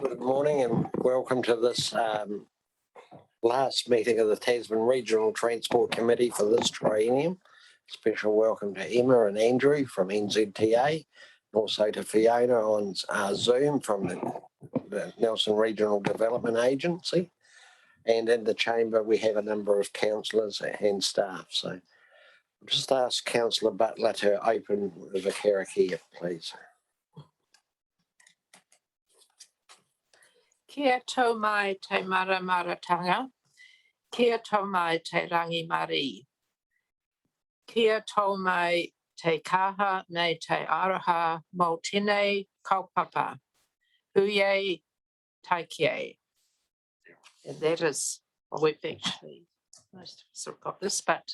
Good morning and welcome to this last meeting of the Tasman Regional Transport Committee for this triennium. Special welcome to Emma and Andrew from NZTA, and also to Fiona on Zoom from the Nelson Regional Development Agency. And in the chamber we have a number of councillors and staff. So I'll just ask Councillor Butler to open with a karakia, please. Kia tau mai te maramaratanga, kia tau mai te rangi mari. Kia tau mai te kaha nei te araha mo tēnei kaupapa. Huye taikie. And that is, well, we've actually, most of us have got this, but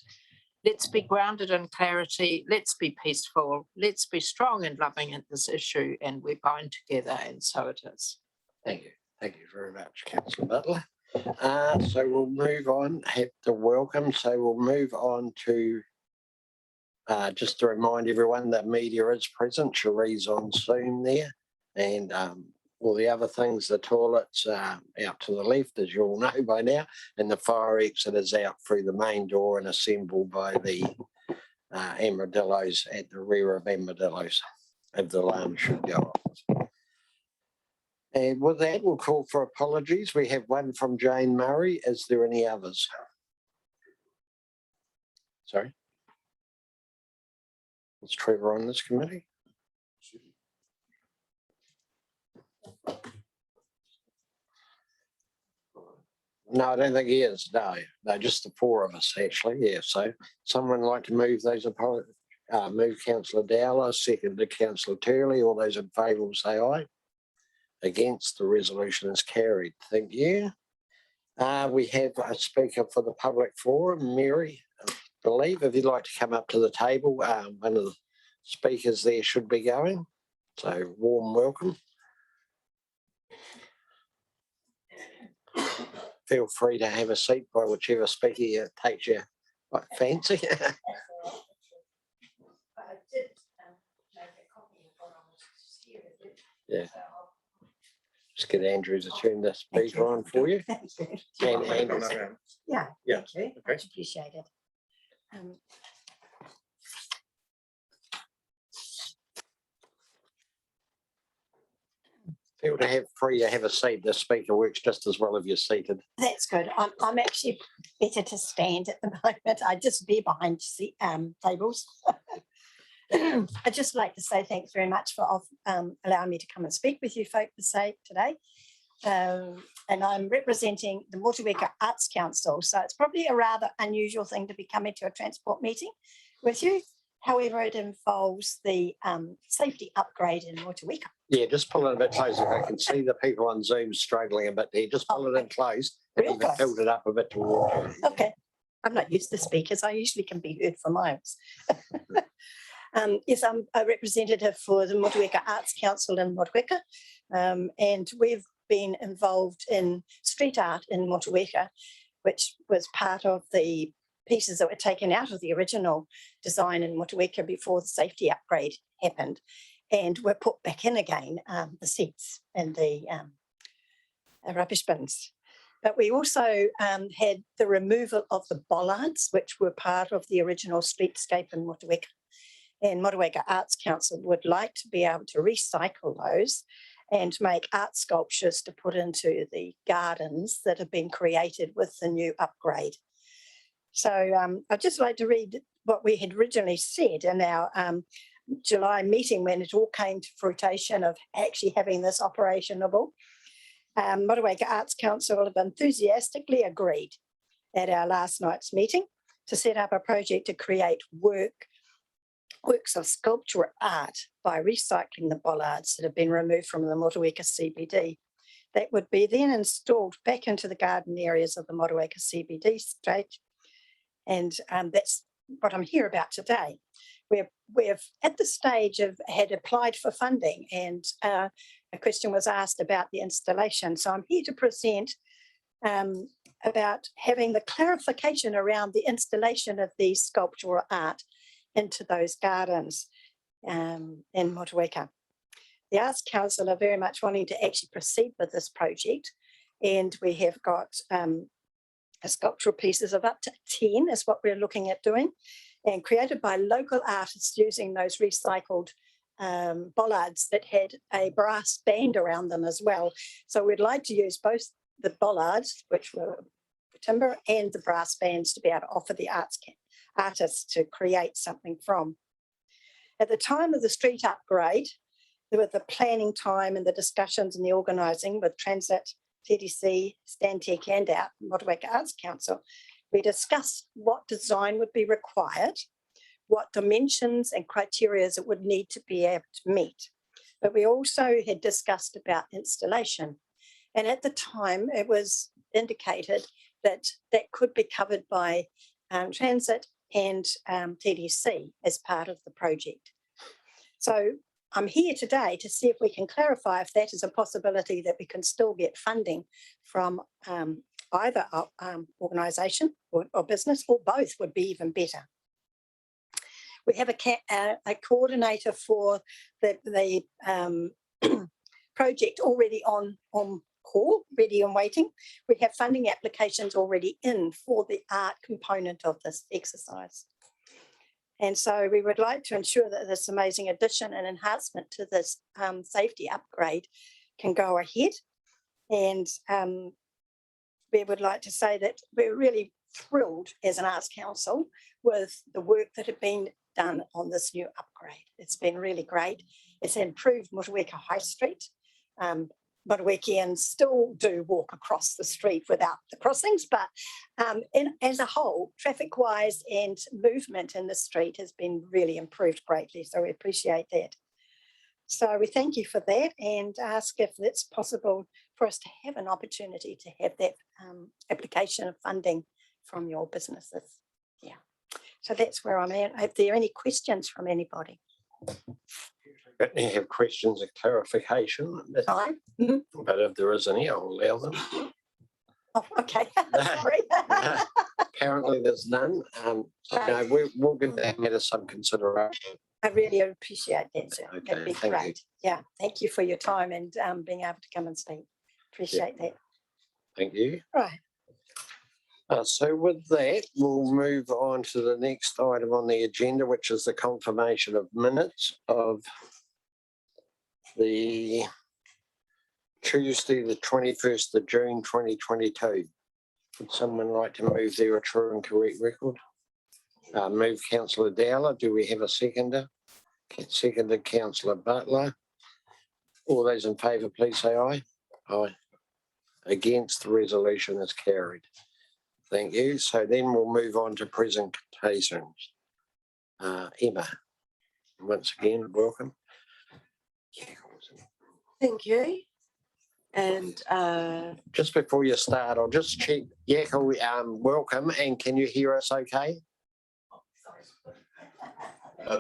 let's be grounded in clarity, let's be peaceful, let's be strong and loving in this issue, and we bind together, and so it is. Thank you. Thank you very much, Councillor Butler. So we'll move on, have to welcome. So we'll move on to, just to remind everyone that media is present. Cherie's on Zoom there. And all the other things, the toilets out to the left, as you all know by now. And the fire exit is out through the main door and assembled by the Amadillos at the rear of Amadillos, if the alarm should go off. And with that, we'll call for apologies. We have one from Jane Murray. Is there any others? Sorry? Is Trevor on this committee? No, I don't think he is. No, just the four of us actually. Yeah. So someone like to move those apologies? Move Councillor Dowler, seconded Councillor Turley. All those in favour will say aye. Against, the resolution is carried. Thank you. We have a speaker for the public forum, Mary, I believe. If you'd like to come up to the table, one of the speakers there should be going. So warm welcome. Feel free to have a seat by whichever speaker takes your fancy. I did make a copy of what I was here with. Yeah. Just get Andrew to turn the speaker on for you. Thank you. And Andrew. Yeah, Yeah. thank you. Okay. Much appreciated. Feel to have free to have a seat. The speaker works just as well if you're seated. That's good. I'm actually better to stand at the moment. I just be behind tables. I'd just like to say thanks very much for allowing me to come and speak with you folk today. And I'm representing the Motueka Arts Council, so it's probably a rather unusual thing to be coming to a transport meeting with you. However, it involves the safety upgrade in Motueka. Yeah, just pull it a bit closer. I can see the people on Zoom struggling a bit there. Just pull it in close and even tilt it up a bit towards you. Okay. I'm not used to speakers. I usually can be heard for miles. Yes, I'm a representative for the Motueka Arts Council in Motueka, and we've been involved in street art in Motueka, which was part of the pieces that were taken out of the original design in Motueka before the safety upgrade happened, and were put back in again, the seats and the rubbish bins. But we also had the removal of the bollards, which were part of the original streetscape in Motueka. And Motueka Arts Council would like to be able to recycle those and make art sculptures to put into the gardens that have been created with the new upgrade. So I'd just like to read what we had originally said in our July meeting when it all came to fruition of actually having this operationable. Motueka Arts Council have enthusiastically agreed at our last night's meeting to set up a project to create works of sculptural art by recycling the bollards that have been removed from the Motueka CBD. That would be then installed back into the garden areas of the Motueka CBD state. And that's what I'm here about today. We've at the stage of had applied for funding, and a question was asked about the installation. So I'm here to present about having the clarification around the installation of these sculptural art into those gardens in Motueka. the Arts Council are very much wanting to actually proceed with this project, and we have got sculptural pieces of up to 10 is what we're looking at doing, and created by local artists using those recycled bollards that had a brass band around them as well. So we'd like to use both the bollards, which were timber, and the brass bands to be able to offer the artists to create something from. At the time of the street upgrade, there was the planning time and the discussions and the organising with Transit, TDC, Stantec and our Motueka Arts Council. We discussed what design would be required, what dimensions and criteria it would need to be able to meet. But we also had discussed about installation. And at the time, it was indicated that that could be covered by Transit and TDC as part of the project. So I'm here today to see if we can clarify if that is a possibility that we can still get funding from either organisation or business, or both would be even better. We have a coordinator for the project already on call, ready and waiting. We have funding applications already in for the art component of this exercise. And so we would like to ensure that this amazing addition and enhancement to this safety upgrade can go ahead. And we would like to say that we're really thrilled as an Arts Council with the work that had been done on this new upgrade. It's been really great. It's improved Motueka High Street. Motuekians still do walk across the street without the crossings, but as a whole, traffic-wise and movement in the street has been really improved greatly, so we appreciate that. So we thank you for that and ask if it's possible for us to have an opportunity to have that application of funding from your businesses. Yeah, so that's where I'm at. Are there any questions from anybody? Any have questions or clarification? But if there is any, I'll allow them. Oh, okay. Sorry. Apparently there's none. No, we'll give that matter some consideration. I really appreciate that, sir. Okay, That'd be thank you. great. Yeah, thank you for your time and being able to come and speak. Appreciate that. Thank you. Right. So with that, we'll move on to the next item on the agenda, which is the confirmation of minutes of the Tuesday, the 21st of June, 2022. Would someone like to move their true and correct record? Move Councillor Dowler. Do we have a seconder? Seconded Councillor Butler. All those in favour, please say aye. Aye. Against, the resolution is carried. Thank you. So then we'll move on to presentations. Emma, once again, welcome. Thank you. And just before you start, I'll just check. Yakko, welcome, and can you hear us okay?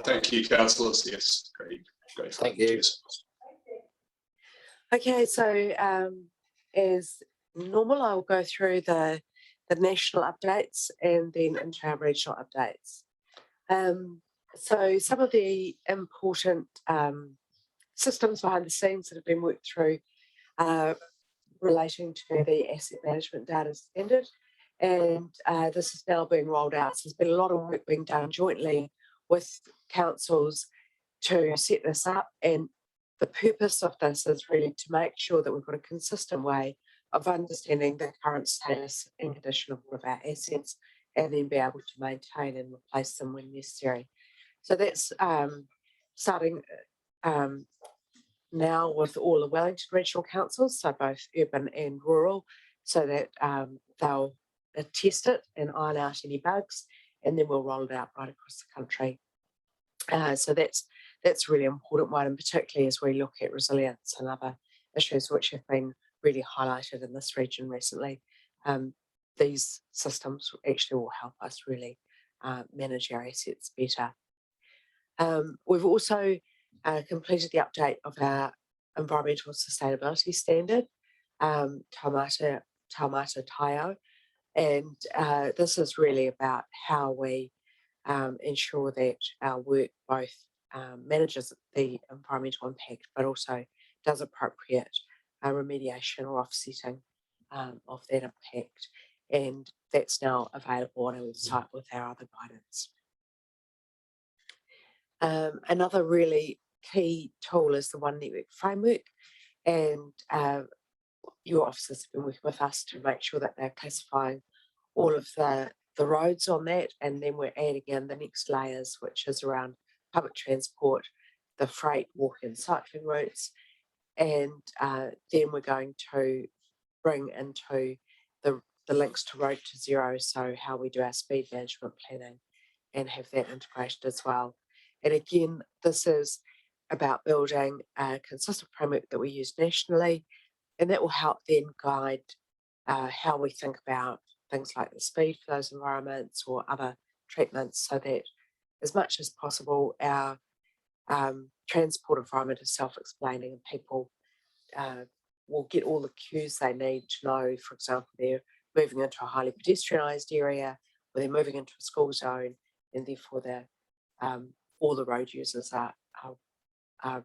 Thank you, councillors. Yes, great. Thank you. okay, so as normal, I'll go through the national updates and then into our regional updates. So some of the important systems behind the scenes that have been worked through relating to the asset management data standard, and this is now being rolled out. So there's been a lot of work being done jointly with councils to set this up, and the purpose of this is really to make sure that we've got a consistent way of understanding the current status and condition of all of our assets, and then be able to maintain and replace them when necessary. So that's starting now with all the Wellington regional councils, so both urban and rural, so that they'll test it and iron out any bugs, and then we'll roll it out right across the country. So that's a really important one, and particularly as we look at resilience and other issues which have been really highlighted in this region recently. These systems actually will help us really manage our assets better. We've also completed the update of our environmental sustainability standard, Taumata Taio, and this is really about how we ensure that our work both manages the environmental impact, but also does appropriate remediation or offsetting of that impact. And that's now available on our website with our other guidance. Another really key tool is the One Network framework, and your officers have been working with us to make sure that they're classifying all of the roads on that, and then we're adding in the next layers, which is around public transport, the freight, walk and cycling routes, and then we're going to bring into the links to Road to Zero, so how we do our speed management planning and have that integrated as well. And again, this is about building a consistent framework that we use nationally, and that will help then guide how we think about things like the speed for those environments or other treatments, so that as much as possible our transport environment is self-explaining and people will get all the cues they need to know, for example, they're moving into a highly pedestrianised area, or they're moving into a school zone, and therefore all the road users are at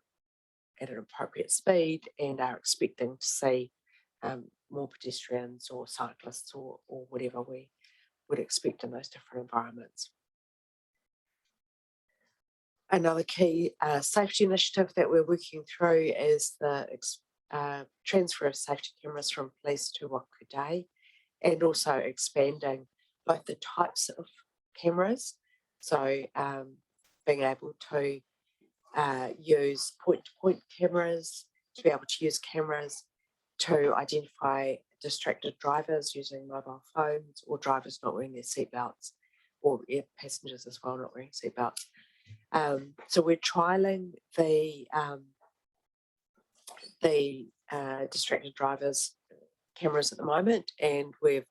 an appropriate speed and are expecting to see more pedestrians or cyclists or whatever we would expect in those different environments. Another key safety initiative that we're working through is the transfer of safety cameras from police to Waka Day, and also expanding both the types of cameras. So being able to use point-to-point cameras, to be able to use cameras to identify distracted drivers using mobile phones, or drivers not wearing their seatbelts, or passengers as well not wearing seatbelts. So we're trialling the distracted drivers cameras at the moment, and we're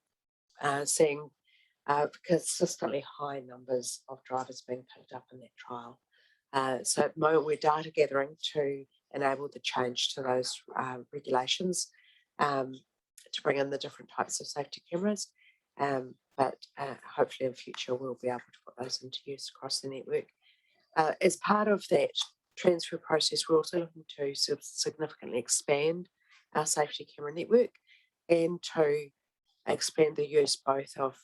seeing consistently high numbers of drivers being picked up in that trial. So at the moment we're data gathering to enable the change to those regulations, to bring in the different types of safety cameras, but hopefully in future we'll be able to put those into use across the network. As part of that transfer process, we're also looking to significantly expand our safety camera network, and to expand the use both of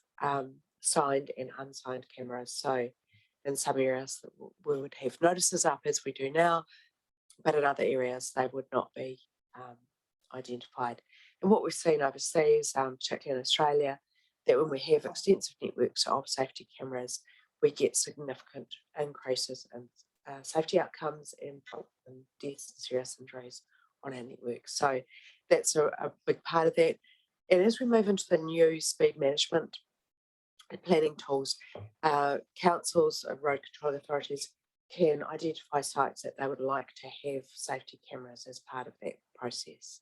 signed and unsigned cameras. So in some areas we would have notices up as we do now, but in other areas they would not be identified. And what we've seen overseas, particularly in Australia, that when we have extensive networks of safety cameras, we get significant increases in safety outcomes and deaths and serious injuries on our network. So that's a big part of that. And as we move into the new speed management and planning tools, councils, road control authorities can identify sites that they would like to have safety cameras as part of that process.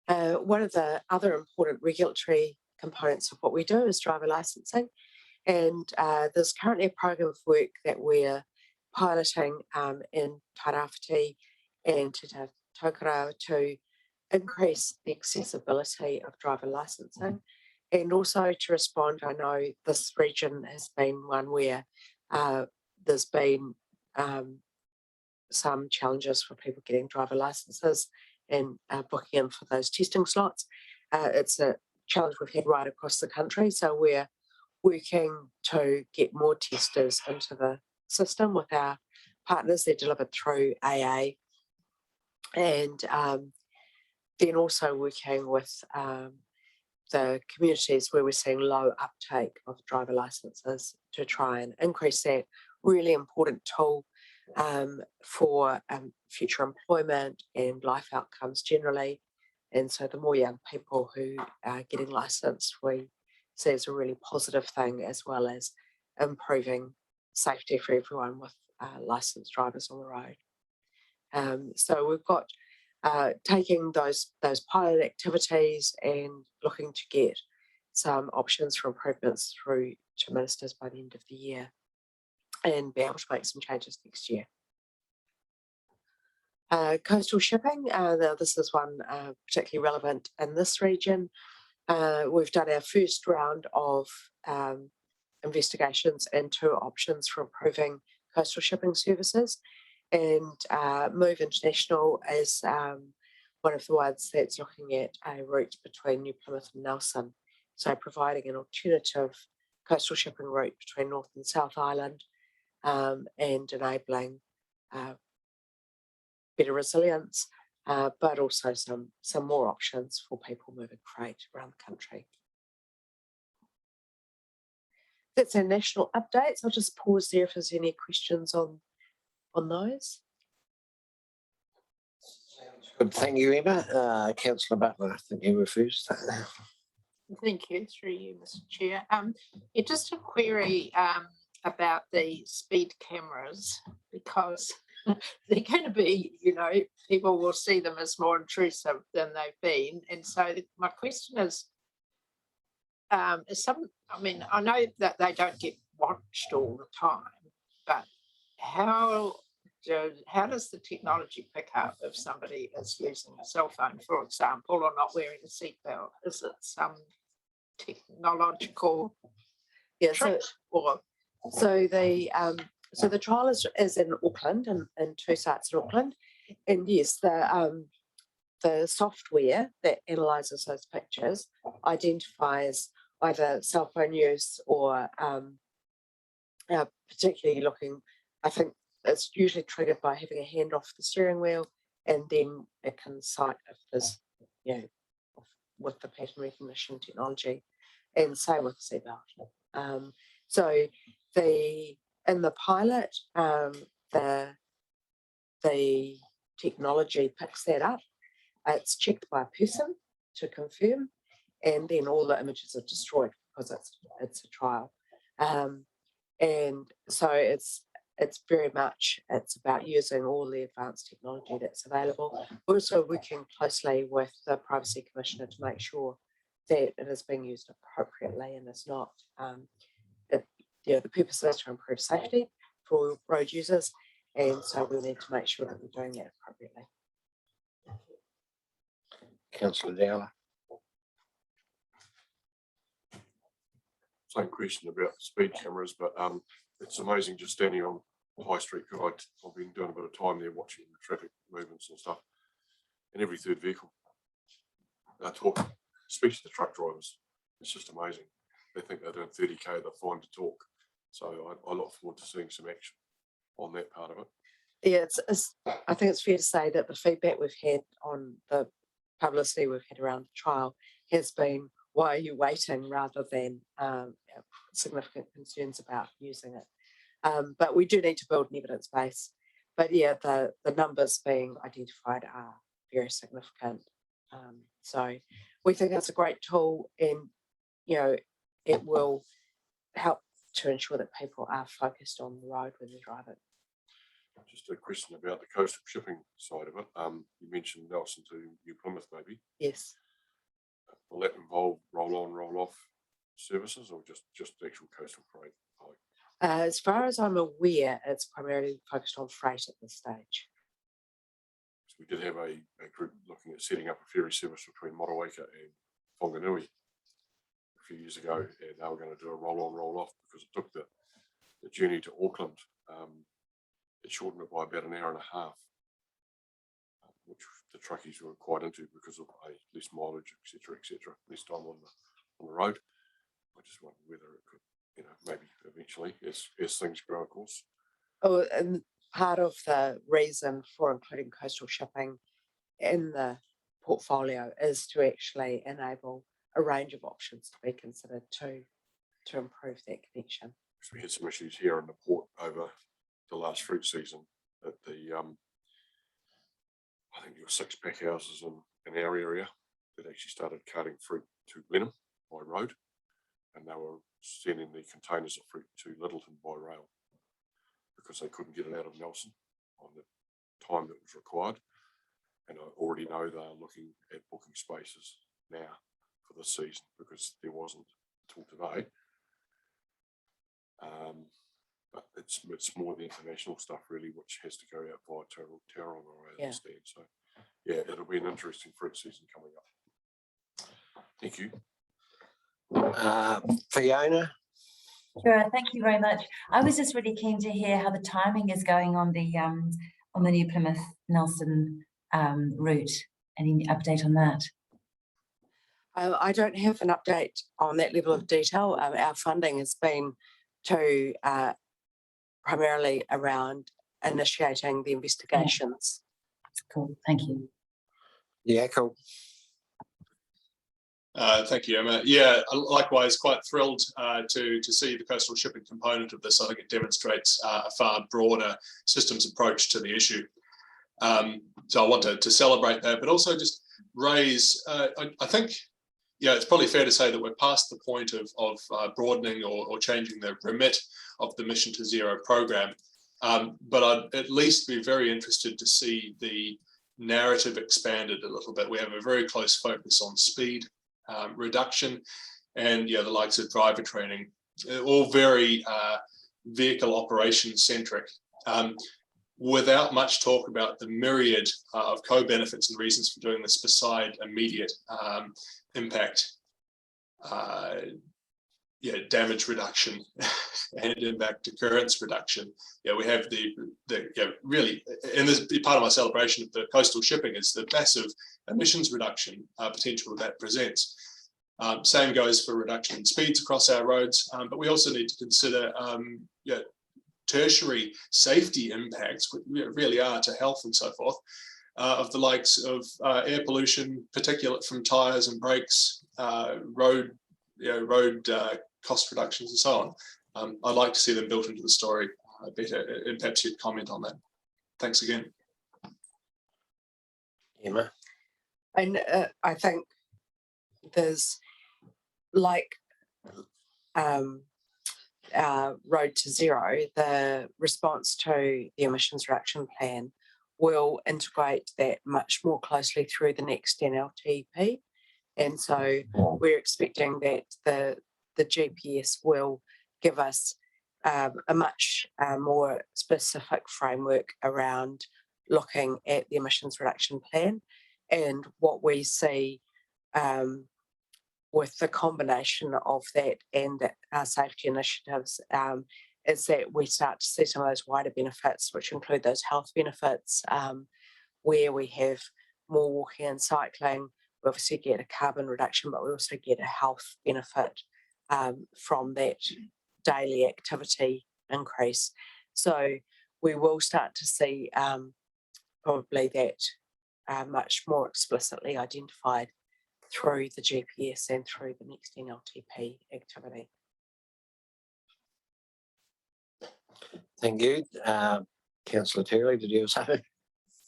One of the other important regulatory components of what we do is driver licensing, and there's currently a program of work that we're piloting in Tairāwhiti and Te Taukara to increase the accessibility of driver licensing, and also to respond. I know this region has been one where there's been some challenges for people getting driver licenses and booking in for those testing slots. It's a challenge we've had right across the country, so we're working to get more testers into the system with our partners. They're delivered through AA, and then also working with the communities where we're seeing low uptake of driver licenses to try and increase that. Really important tool for future employment and life outcomes generally. And so the more young people who are getting licensed, we see as a really positive thing, as well as improving safety for everyone with licensed drivers on the road. So we've got taking those pilot activities and looking to get some options for improvements through to ministers by the end of the year, and be able to make some changes next year. Coastal shipping, now this is one particularly relevant in this region. We've done our first round of investigations into options for improving coastal shipping services, And Move International is one of the ones that's looking at a route between New Plymouth and Nelson. So providing an alternative coastal shipping route between North and South Island, and enabling better resilience, but also some more options for people moving freight around the country. That's our national updates. I'll just pause there if there's any questions on those. Good, thank you, Emma. Councillor Butler, I think you were first. Thank you, through you, Mr. Chair. Yeah, just a query about the speed cameras, because they're going to be, people will see them as more intrusive than they've been. And so my question is I know that they don't get watched all the time, but how does the technology pick up if somebody is using a cell phone, for example, or not wearing a seatbelt? Is it some technological trick, or? So the trial is in Auckland and two sites in Auckland, and yes, the software that analyses those pictures identifies either cell phone use or particularly looking. I think it's usually triggered by having a hand off the steering wheel, and then it can cite if there's, with the pattern recognition technology, and same with the seatbelt. So in the pilot, the technology picks that up. It's checked by a person to confirm, and then all the images are destroyed because it's a trial. And so it's very much, it's about using all the advanced technology that's available. We're also working closely with the Privacy Commissioner to make sure that it is being used appropriately and it's not, the purpose is to improve safety for road users, and so we need to make sure that we're doing that appropriately. Councillor Dowler. Same question about speed cameras, but it's amazing just standing on High Street. I've been doing a bit of time there watching the traffic movements and stuff, and every third vehicle talk, especially the truck drivers. It's just amazing. They think they're doing 30k, they're fine to talk. So I look forward to seeing some action on that part of it. Yeah, I think it's fair to say that the feedback we've had on the publicity we've had around the trial has been, why are you waiting, rather than significant concerns about using it. But we do need to build an evidence base. But yeah, the numbers being identified are very significant. So we think it's a great tool, and it will help to ensure that people are focused on the road when they drive it. Just a question about the coastal shipping side of it. You mentioned Nelson to New Plymouth, maybe. Yes. Will that involve roll-on, roll-off services, or just actual coastal freight? As far as I'm aware, it's primarily focused on freight at this stage. So we did have a group looking at setting up a ferry service between Motueka and Whanganui a few years ago, and they were going to do a roll-on, roll-off because it took the journey to Auckland. It shortened it by about an hour and a half, which the truckies were quite into because of less mileage, etc., less time on the road. I just wonder whether it could, maybe eventually, as things grow, of course. Oh, and part of the reason for including coastal shipping in the portfolio is to actually enable a range of options to be considered to improve that connection. We had some issues here in the port over the last fruit season at the I think there were 6 pack houses in our area that actually started carting fruit to Blenheim by road, and they were sending the containers of fruit to Littleton by rail because they couldn't get it out of Nelson on the time that was required. And I already know they are looking at booking spaces now for this season because there wasn't until today. But it's more the international stuff really, which has to go out via Tauranga, I understand. So yeah, it'll be an interesting fruit season coming up. Thank you. Fiona. Sure, thank you very much. I was just really keen to hear how the timing is going on the on the new Plymouth Nelson route? Any update on that? I don't have an update on that level of detail. Our funding has been to primarily around initiating the investigations. Cool, thank you. Yeah, cool. Thank you, Emma. Yeah, likewise, quite thrilled to see the coastal shipping component of this. I think it demonstrates a far broader systems approach to the issue. So I want to celebrate that, but also just raise, I think, yeah, it's probably fair to say that we're past the point of broadening or changing the remit of the Mission to Zero program. But I'd at least be very interested to see the narrative expanded a little bit. We have a very close focus on speed reduction and the likes of driver training, all very vehicle operation centric, without much talk about the myriad of co-benefits and reasons for doing this beside immediate impact, damage reduction and impact occurrence reduction. We have the really, and this part of my celebration of the coastal shipping is the massive emissions reduction potential that presents. Same goes for reduction in speeds across our roads, but we also need to consider tertiary safety impacts, which really are to health and so forth, of the likes of air pollution, particulate from tyres and brakes, road cost reductions and so on. I'd like to see them built into the story better, and perhaps you'd comment on that. Thanks again. Emma? And I think there's like our Road to Zero, the response to the emissions reduction plan will integrate that much more closely through the next NLTP. And so we're expecting that the GPS will give us a much more specific framework around looking at the emissions reduction plan. And what we see with the combination of that and our safety initiatives is that we start to see some of those wider benefits, which include those health benefits, where we have more walking and cycling. We obviously get a carbon reduction, but we also get a health benefit from that daily activity increase. So we will start to see probably that much more explicitly identified through the GPS and through the next NLTP activity. Thank you. Councillor Terry, did you have something?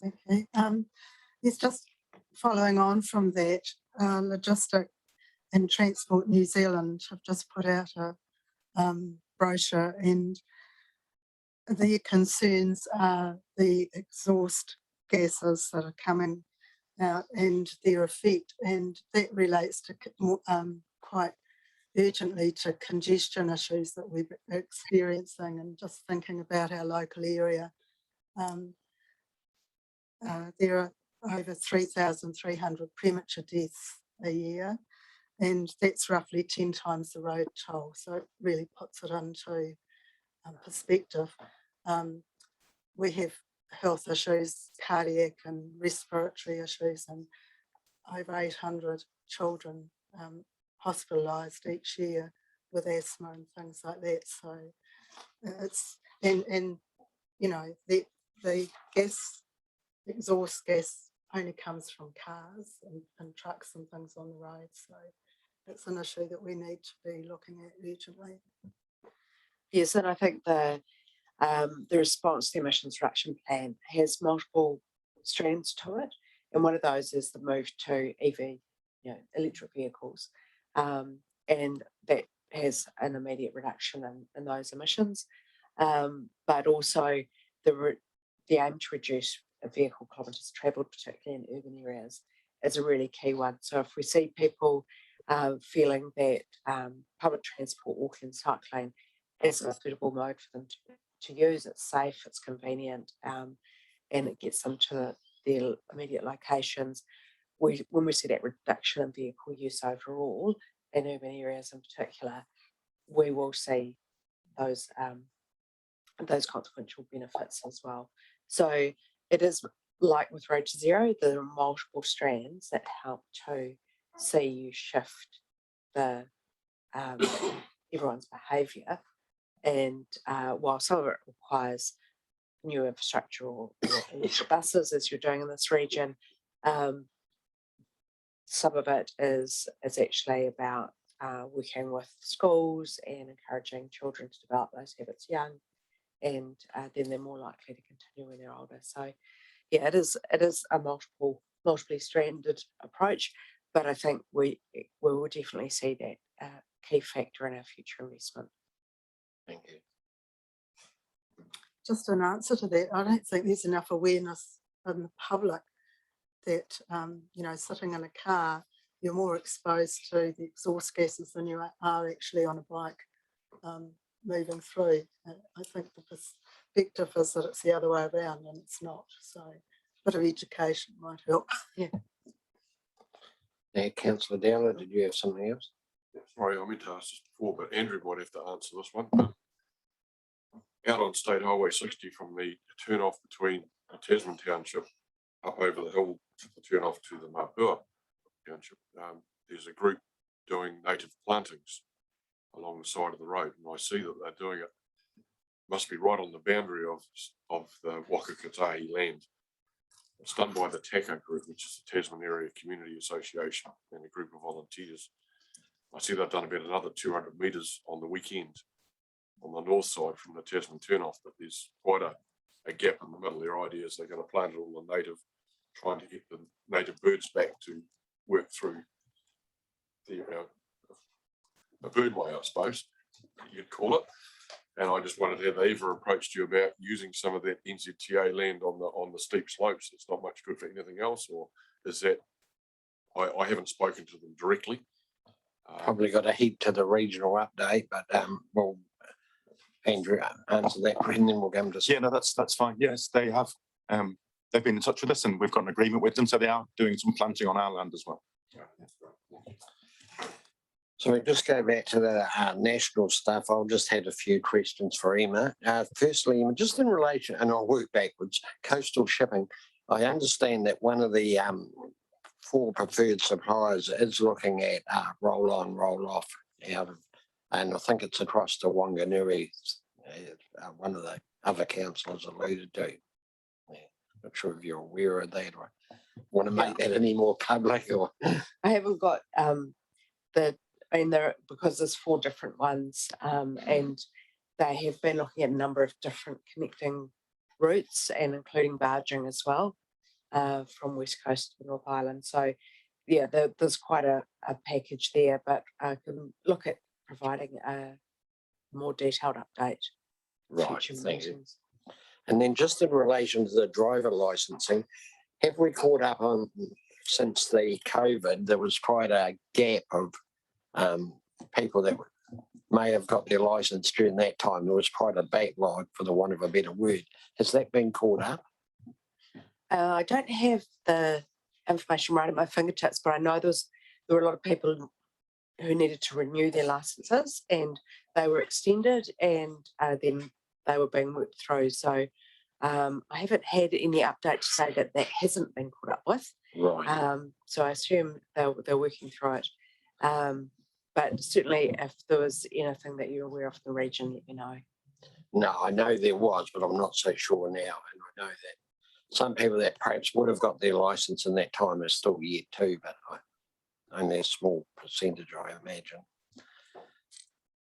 Okay. It's just following on from that, Logistic and Transport New Zealand have just put out a brochure, and their concerns are the exhaust gases that are coming out and their effect, and that relates to quite urgently to congestion issues that we're experiencing. And just thinking about our local area, there are over 3,300 premature deaths a year, and that's roughly 10 times the road toll. So it really puts it into perspective. We have health issues, cardiac and respiratory issues, and over 800 children hospitalised each year with asthma and things like that. So it's and you know the exhaust gas only comes from cars and trucks and things on the road. So it's an issue that we need to be looking at urgently. Yes, and I think the response to the emissions reduction plan has multiple strands to it, and one of those is the move to EV, electric vehicles, and that has an immediate reduction in those emissions, but also the aim to reduce vehicle kilometres travelled, particularly in urban areas, is a really key one. So if we see people feeling that public transport, walking, cycling is a suitable mode for them to use, it's safe, it's convenient, and it gets them to their immediate locations. When we see that reduction in vehicle use overall, in urban areas in particular, we will see those consequential benefits as well. So it is like with Road to Zero, there are multiple strands that help to see you shift the everyone's behaviour. And while some of it requires new infrastructure or electric buses, as you're doing in this region, some of it is actually about working with schools and encouraging children to develop those habits young, and then they're more likely to continue when they're older. So yeah, it is a multiply stranded approach, but I think we will definitely see that key factor in our future investment. Thank you. Just an answer to that, I don't think there's enough awareness in the public that, you know, sitting in a car, you're more exposed to the exhaust gases than you are actually on a bike moving through. I think the perspective is that it's the other way around, and it's not. So a bit of education might help. Yeah. Now, Councillor Dowler, did you have something else? Sorry, I meant to ask this before, but Andrew might have to answer this one. But out on State Highway 60 from the turn off between the Tasman Township up over the hill to the turn off to the Mapua Township, there's a group doing native plantings along the side of the road, and I see that they're doing it, must be right on the boundary of the Wakakatahi land. It's done by the TACA group, which is the Tasman Area Community Association, and a group of volunteers. I see they've done about another 200 metres on the weekend on the north side from the Tasman turnoff, but there's quite a gap in the middle. Their idea is they're going to plant it all the native, trying to get the native birds back to work through the birdway, I suppose you'd call it. And I just wondered, have they ever approached you about using some of that NZTA land on the steep slopes? It's not much good for anything else, or is that? I haven't spoken to them directly. Probably got a heap to the regional update, but we'll Andrew answer that, and then we'll come to. Yeah, no, that's fine. Yes, they have. They've been in touch with us, and we've got an agreement with them, so they are doing some planting on our land as well. So we just go back to the national stuff. I'll just have a few questions for Emma. Firstly, Emma, just in relation, and I'll work backwards, coastal shipping. I understand that one of the 4 preferred suppliers is looking at roll on, roll off out of, and I think it's across to Wanganui, one of the other councillors alluded to. Yeah, not sure if you're aware of that or want to make that any more public, or I haven't got because there's 4 different ones, and they have been looking at a number of different connecting routes, and including barging as well, from West Coast to North Island. So yeah, there's quite a package there, but I can look at providing a more detailed update. right, thank you. And then just in relation to the driver licensing, have we caught up on, since the COVID, there was quite a gap of people that may have got their license during that time. There was quite a backlog, for the want of a better word. Has that been caught up? I don't have the information right at my fingertips, but I know there were a lot of people who needed to renew their licenses, and they were extended, and then they were being worked through. So I haven't had any update to say that hasn't been caught up with. Right. So I assume they're working through it. But certainly, if there was anything that you're aware of in the region, let me know. No, I know there was, but I'm not so sure now. And I know that some people that perhaps would have got their license in that time are still yet too, but only a small percentage, I imagine.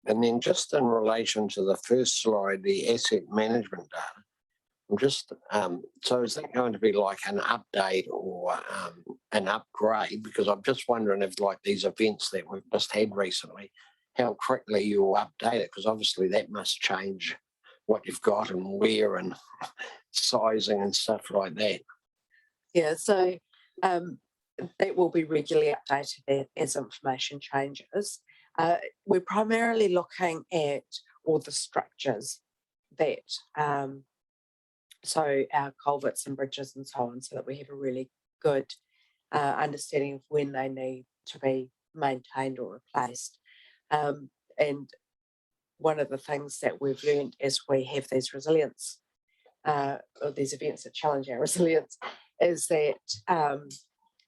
And then just in relation to the first slide, the asset management data, I'm just, so is that going to be like an update or an upgrade? Because I'm just wondering if, like, these events that we've just had recently, how quickly you'll update it, because obviously that must change what you've got and where and sizing and stuff like that. Yeah, so that will be regularly updated as information changes. We're primarily looking at all the structures that, so our culverts and bridges and so on, so that we have a really good understanding of when they need to be maintained or replaced. And one of the things that we've learned as we have these resilience or these events that challenge our resilience, is that,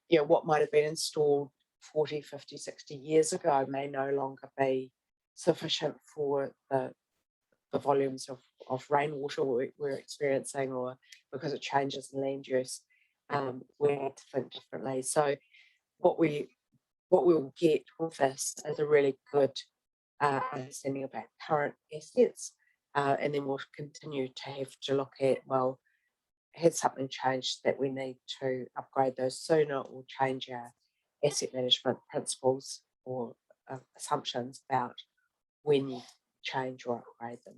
what might have been installed 40, 50, 60 years ago may no longer be sufficient for the volumes of rainwater we're experiencing, or because it changes in land use, we need to think differently. So what we will get with this is a really good understanding about current assets, and then we'll continue to have to look at, well, has something changed that we need to upgrade those sooner, or change our asset management principles or assumptions about when you change or upgrade them.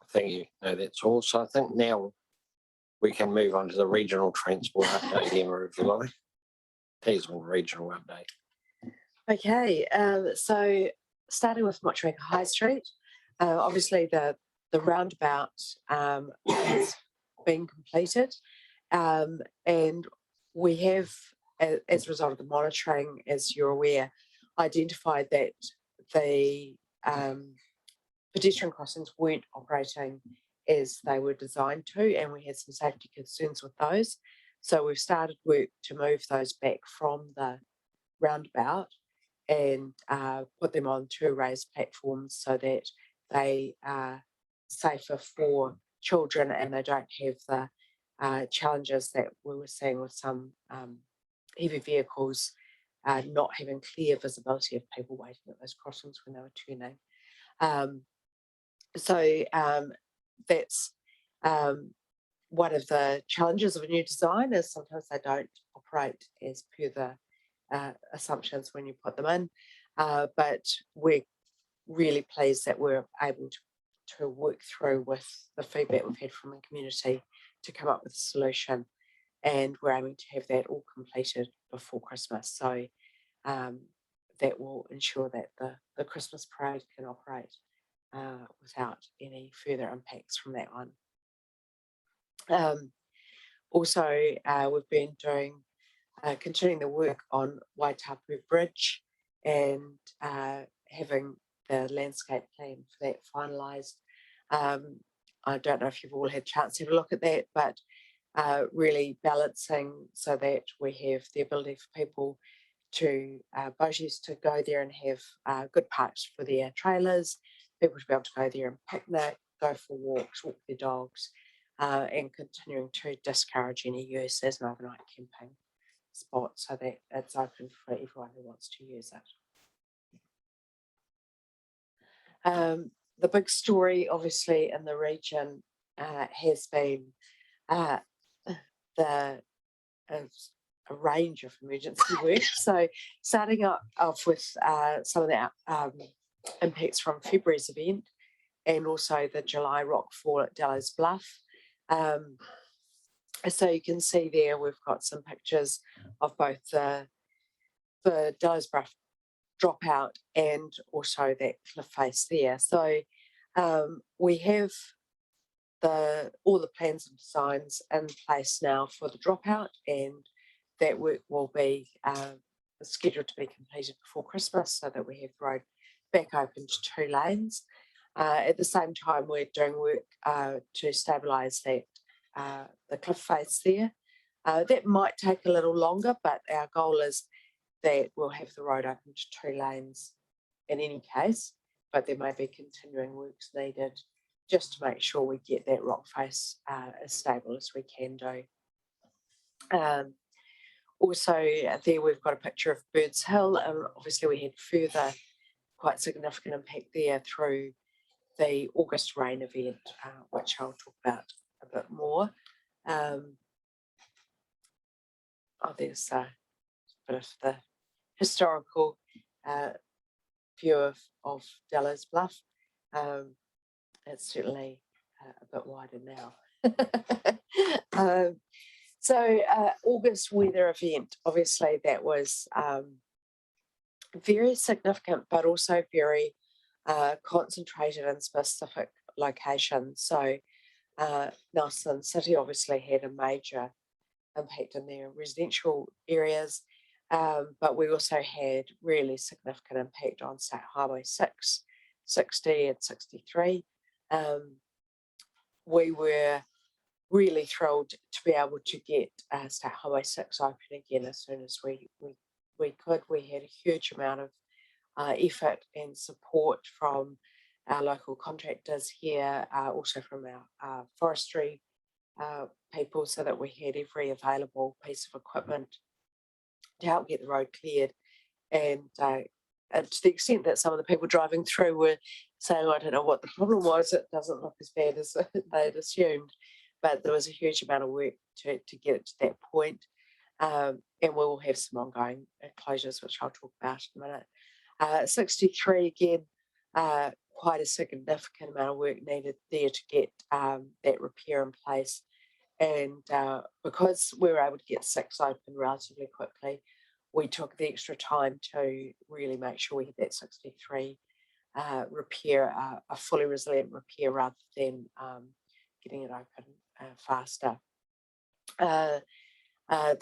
Thank you. No, that's all. So I think now we can move on to the regional transport update, Emma, if you like. Tasman regional update. Okay, so starting with Muttering High Street, obviously the roundabout has been completed, and we have, as a result of the monitoring, as you're aware, identified that the pedestrian crossings weren't operating as they were designed to, and we had some safety concerns with those. So we've started work to move those back from the roundabout and put them on 2 raised platforms so that they are safer for children and they don't have the challenges that we were seeing with some heavy vehicles not having clear visibility of people waiting at those crossings when they were turning. So that's one of the challenges of a new design, is sometimes they don't operate as per the assumptions when you put them in, but we're really pleased that we're able to work through with the feedback we've had from the community to come up with a solution, and we're aiming to have that all completed before Christmas. So that will ensure that the Christmas parade can operate without any further impacts from that one. Also, we've been doing continuing the work on Waitapu Bridge and having the landscape plan for that finalised. I don't know if you've all had a chance to have a look at that, but really balancing so that we have the ability for people to boaties to go there and have good parks for their trailers, people to be able to go there and picnic, go for walks, walk their dogs, and continuing to discourage any use as an overnight camping spot so that it's open for everyone who wants to use it. The big story, obviously, in the region has been a range of emergency work. So starting off with some of the impacts from February's event, and also the July rockfall at Dallas Bluff. So you can see there we've got some pictures of both the Dallas Bluff dropout and also that cliff face there. So we have all the plans and designs in place now for the dropout, and that work will be scheduled to be completed before Christmas so that we have the road back open to 2 lanes. At the same time, we're doing work to stabilise that the cliff face there. That might take a little longer, but our goal is that we'll have the road open to 2 lanes in any case, but there may be continuing works needed just to make sure we get that rock face as stable as we can do. Also, there we've got a picture of Birds Hill, and obviously we had further quite significant impact there through the August rain event, which I'll talk about a bit more. There's a bit of the historical view of Dallas Bluff. It's certainly a bit wider now. So August weather event, obviously that was very significant, but also very concentrated in specific locations. So Nelson City obviously had a major impact in their residential areas, but we also had really significant impact on State Highway 6, 60 and 63. we were really thrilled to be able to get State Highway 6 open again as soon as we could. We had a huge amount of effort and support from our local contractors here, also from our forestry people, so that we had every available piece of equipment to help get the road cleared. And to the extent that some of the people driving through were saying, I don't know what the problem was, it doesn't look as bad as they'd assumed. But there was a huge amount of work to get it to that point. And we will have some ongoing closures, which I'll talk about in a minute. 63 again, quite a significant amount of work needed there to get that repair in place. And because we were able to get 6 open relatively quickly, we took the extra time to really make sure we had that 63 repair, a fully resilient repair, rather than getting it open faster. There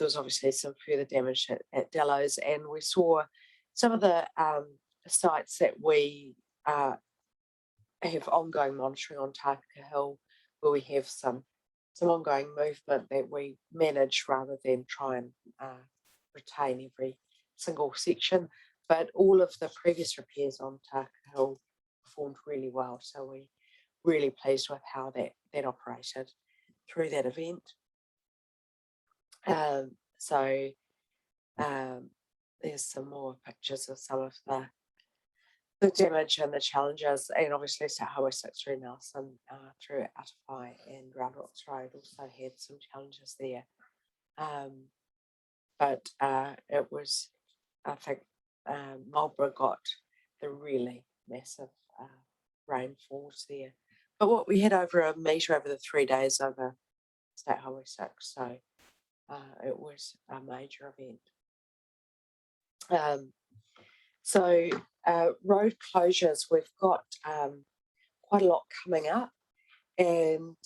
was obviously some further damage at Dellos, and we saw some of the sites that we have ongoing monitoring on Takaka Hill, where we have some ongoing movement that we manage rather than try and retain every single section. But all of the previous repairs on Takaka Hill performed really well, so we're really pleased with how that operated through that event. There's some more pictures of some of the damage and the challenges, and obviously State Highway 6 through Nelson, through Atawhai and Round Rocks Road also had some challenges there. But it was, I think, Marlborough got the really massive rainfalls there. But what we had over a metre over the 3 days over State Highway 6, so it was a major event. Road closures, we've got quite a lot coming up, and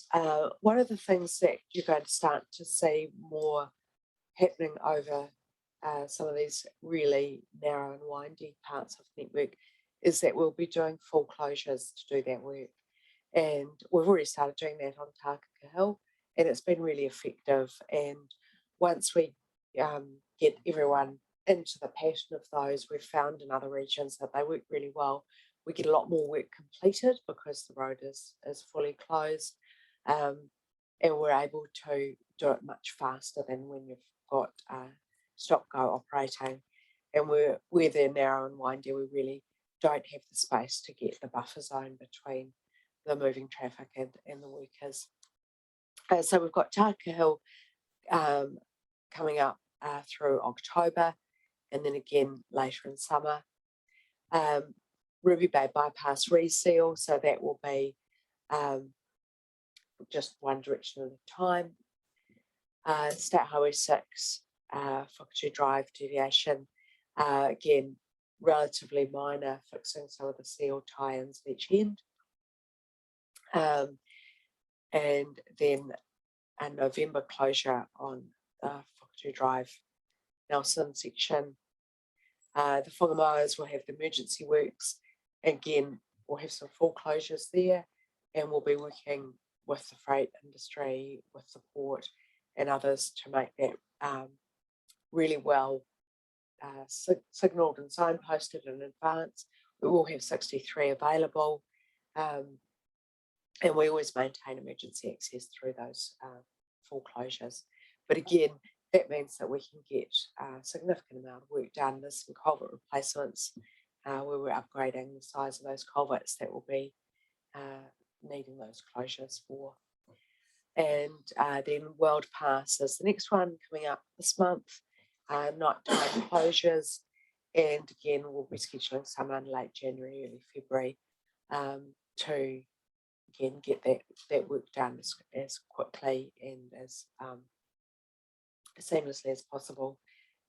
one of the things that you're going to start to see more happening over some of these really narrow and windy parts of the network is that we'll be doing full closures to do that work. And we've already started doing that on Takaka Hill, and it's been really effective. And once we get everyone into the pattern of those, we've found in other regions that they work really well. We get a lot more work completed because the road is fully closed, and we're able to do it much faster than when you've got stop-go operating. And where they're narrow and windy, we really don't have the space to get the buffer zone between the moving traffic and the workers. So we've got Takaka Hill coming up through October, and then again later in summer. Ruby Bay Bypass Reseal, so that will be just one direction at a time. State Highway 6, Whakatu Drive deviation, again, relatively minor, fixing some of the seal tie-ins at each end. And then a November closure on Whakatu Drive Nelson section. The Whangamoas will have the emergency works. Again, we'll have some full closures there, and we'll be working with the freight industry, with the port and others to make that really well signalled and signposted in advance. We will have 63 available, and we always maintain emergency access through those full closures. But again, that means that we can get a significant amount of work done. There's some culvert replacements where we're upgrading the size of those culverts that will be needing those closures for. And then World Pass is the next one coming up this month, nighttime closures. And again, we'll be scheduling some in late January, early February to again get that work done as quickly and as seamlessly as possible.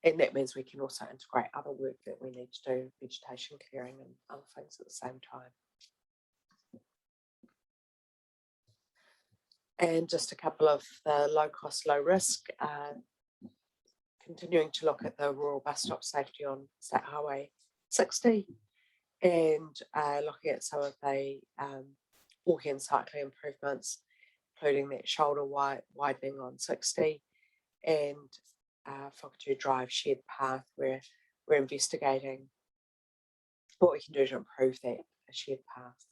And that means we can also integrate other work that we need to do, vegetation clearing and other things at the same time. And just a couple of the low cost, low risk, continuing to look at the rural bus stop safety on State Highway 60 and looking at some of the walking and cycling improvements including that shoulder widening on 60 and Whakatū Drive shared path, where we're investigating what we can do to improve that shared path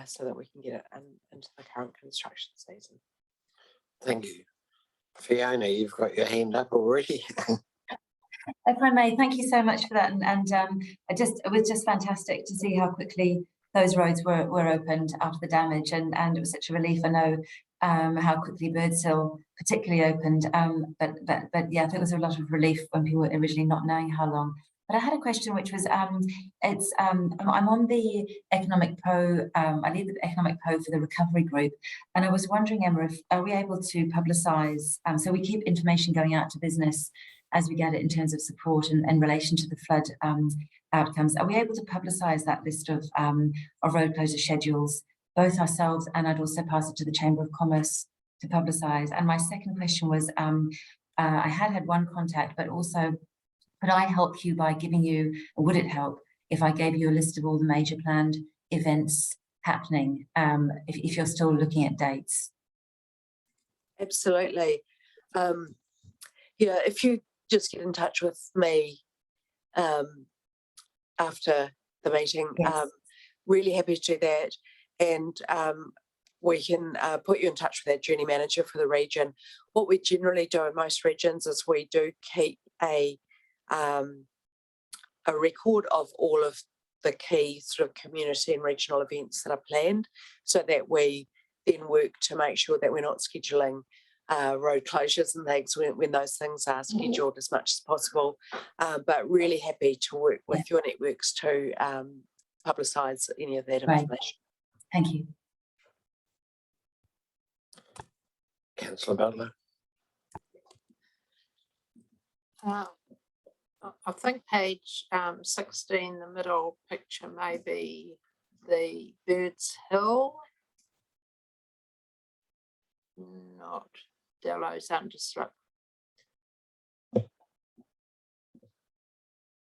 so that we can get it into the current construction season. Thank you. Fiona, you've got your hand up already. If I may, thank you so much for that. It was just fantastic to see how quickly those roads were opened after the damage, and it was such a relief. I know how quickly Birdshill particularly opened, but yeah, I think there was a lot of relief when people were originally not knowing how long. But I had a question, which was, I'm on the economic I lead the economic for the recovery group, and I was wondering, Emma, if are we able to publicise? So we keep information going out to business as we get it in terms of support and in relation to the flood outcomes. Are we able to publicise that list of road closure schedules, both ourselves, and I'd also pass it to the Chamber of Commerce to publicise? And my second question was, I had one contact, but also, could I help you by giving you, or would it help if I gave you a list of all the major planned events happening, if you're still looking at dates? Absolutely. Yeah, if you just get in touch with me after the meeting, Yes. really happy to do that. And we can put you in touch with our journey manager for the region. What we generally do in most regions is we do keep a record of all of the key sort of community and regional events that are planned, so that we then work to make sure that we're not scheduling road closures and things when those things are scheduled as much as possible. But really happy to work with your networks to publicise any of that information. Thank you. Councillor Butler. I think page 16, the middle picture may be the Birds Hill, not Dello's Underslip.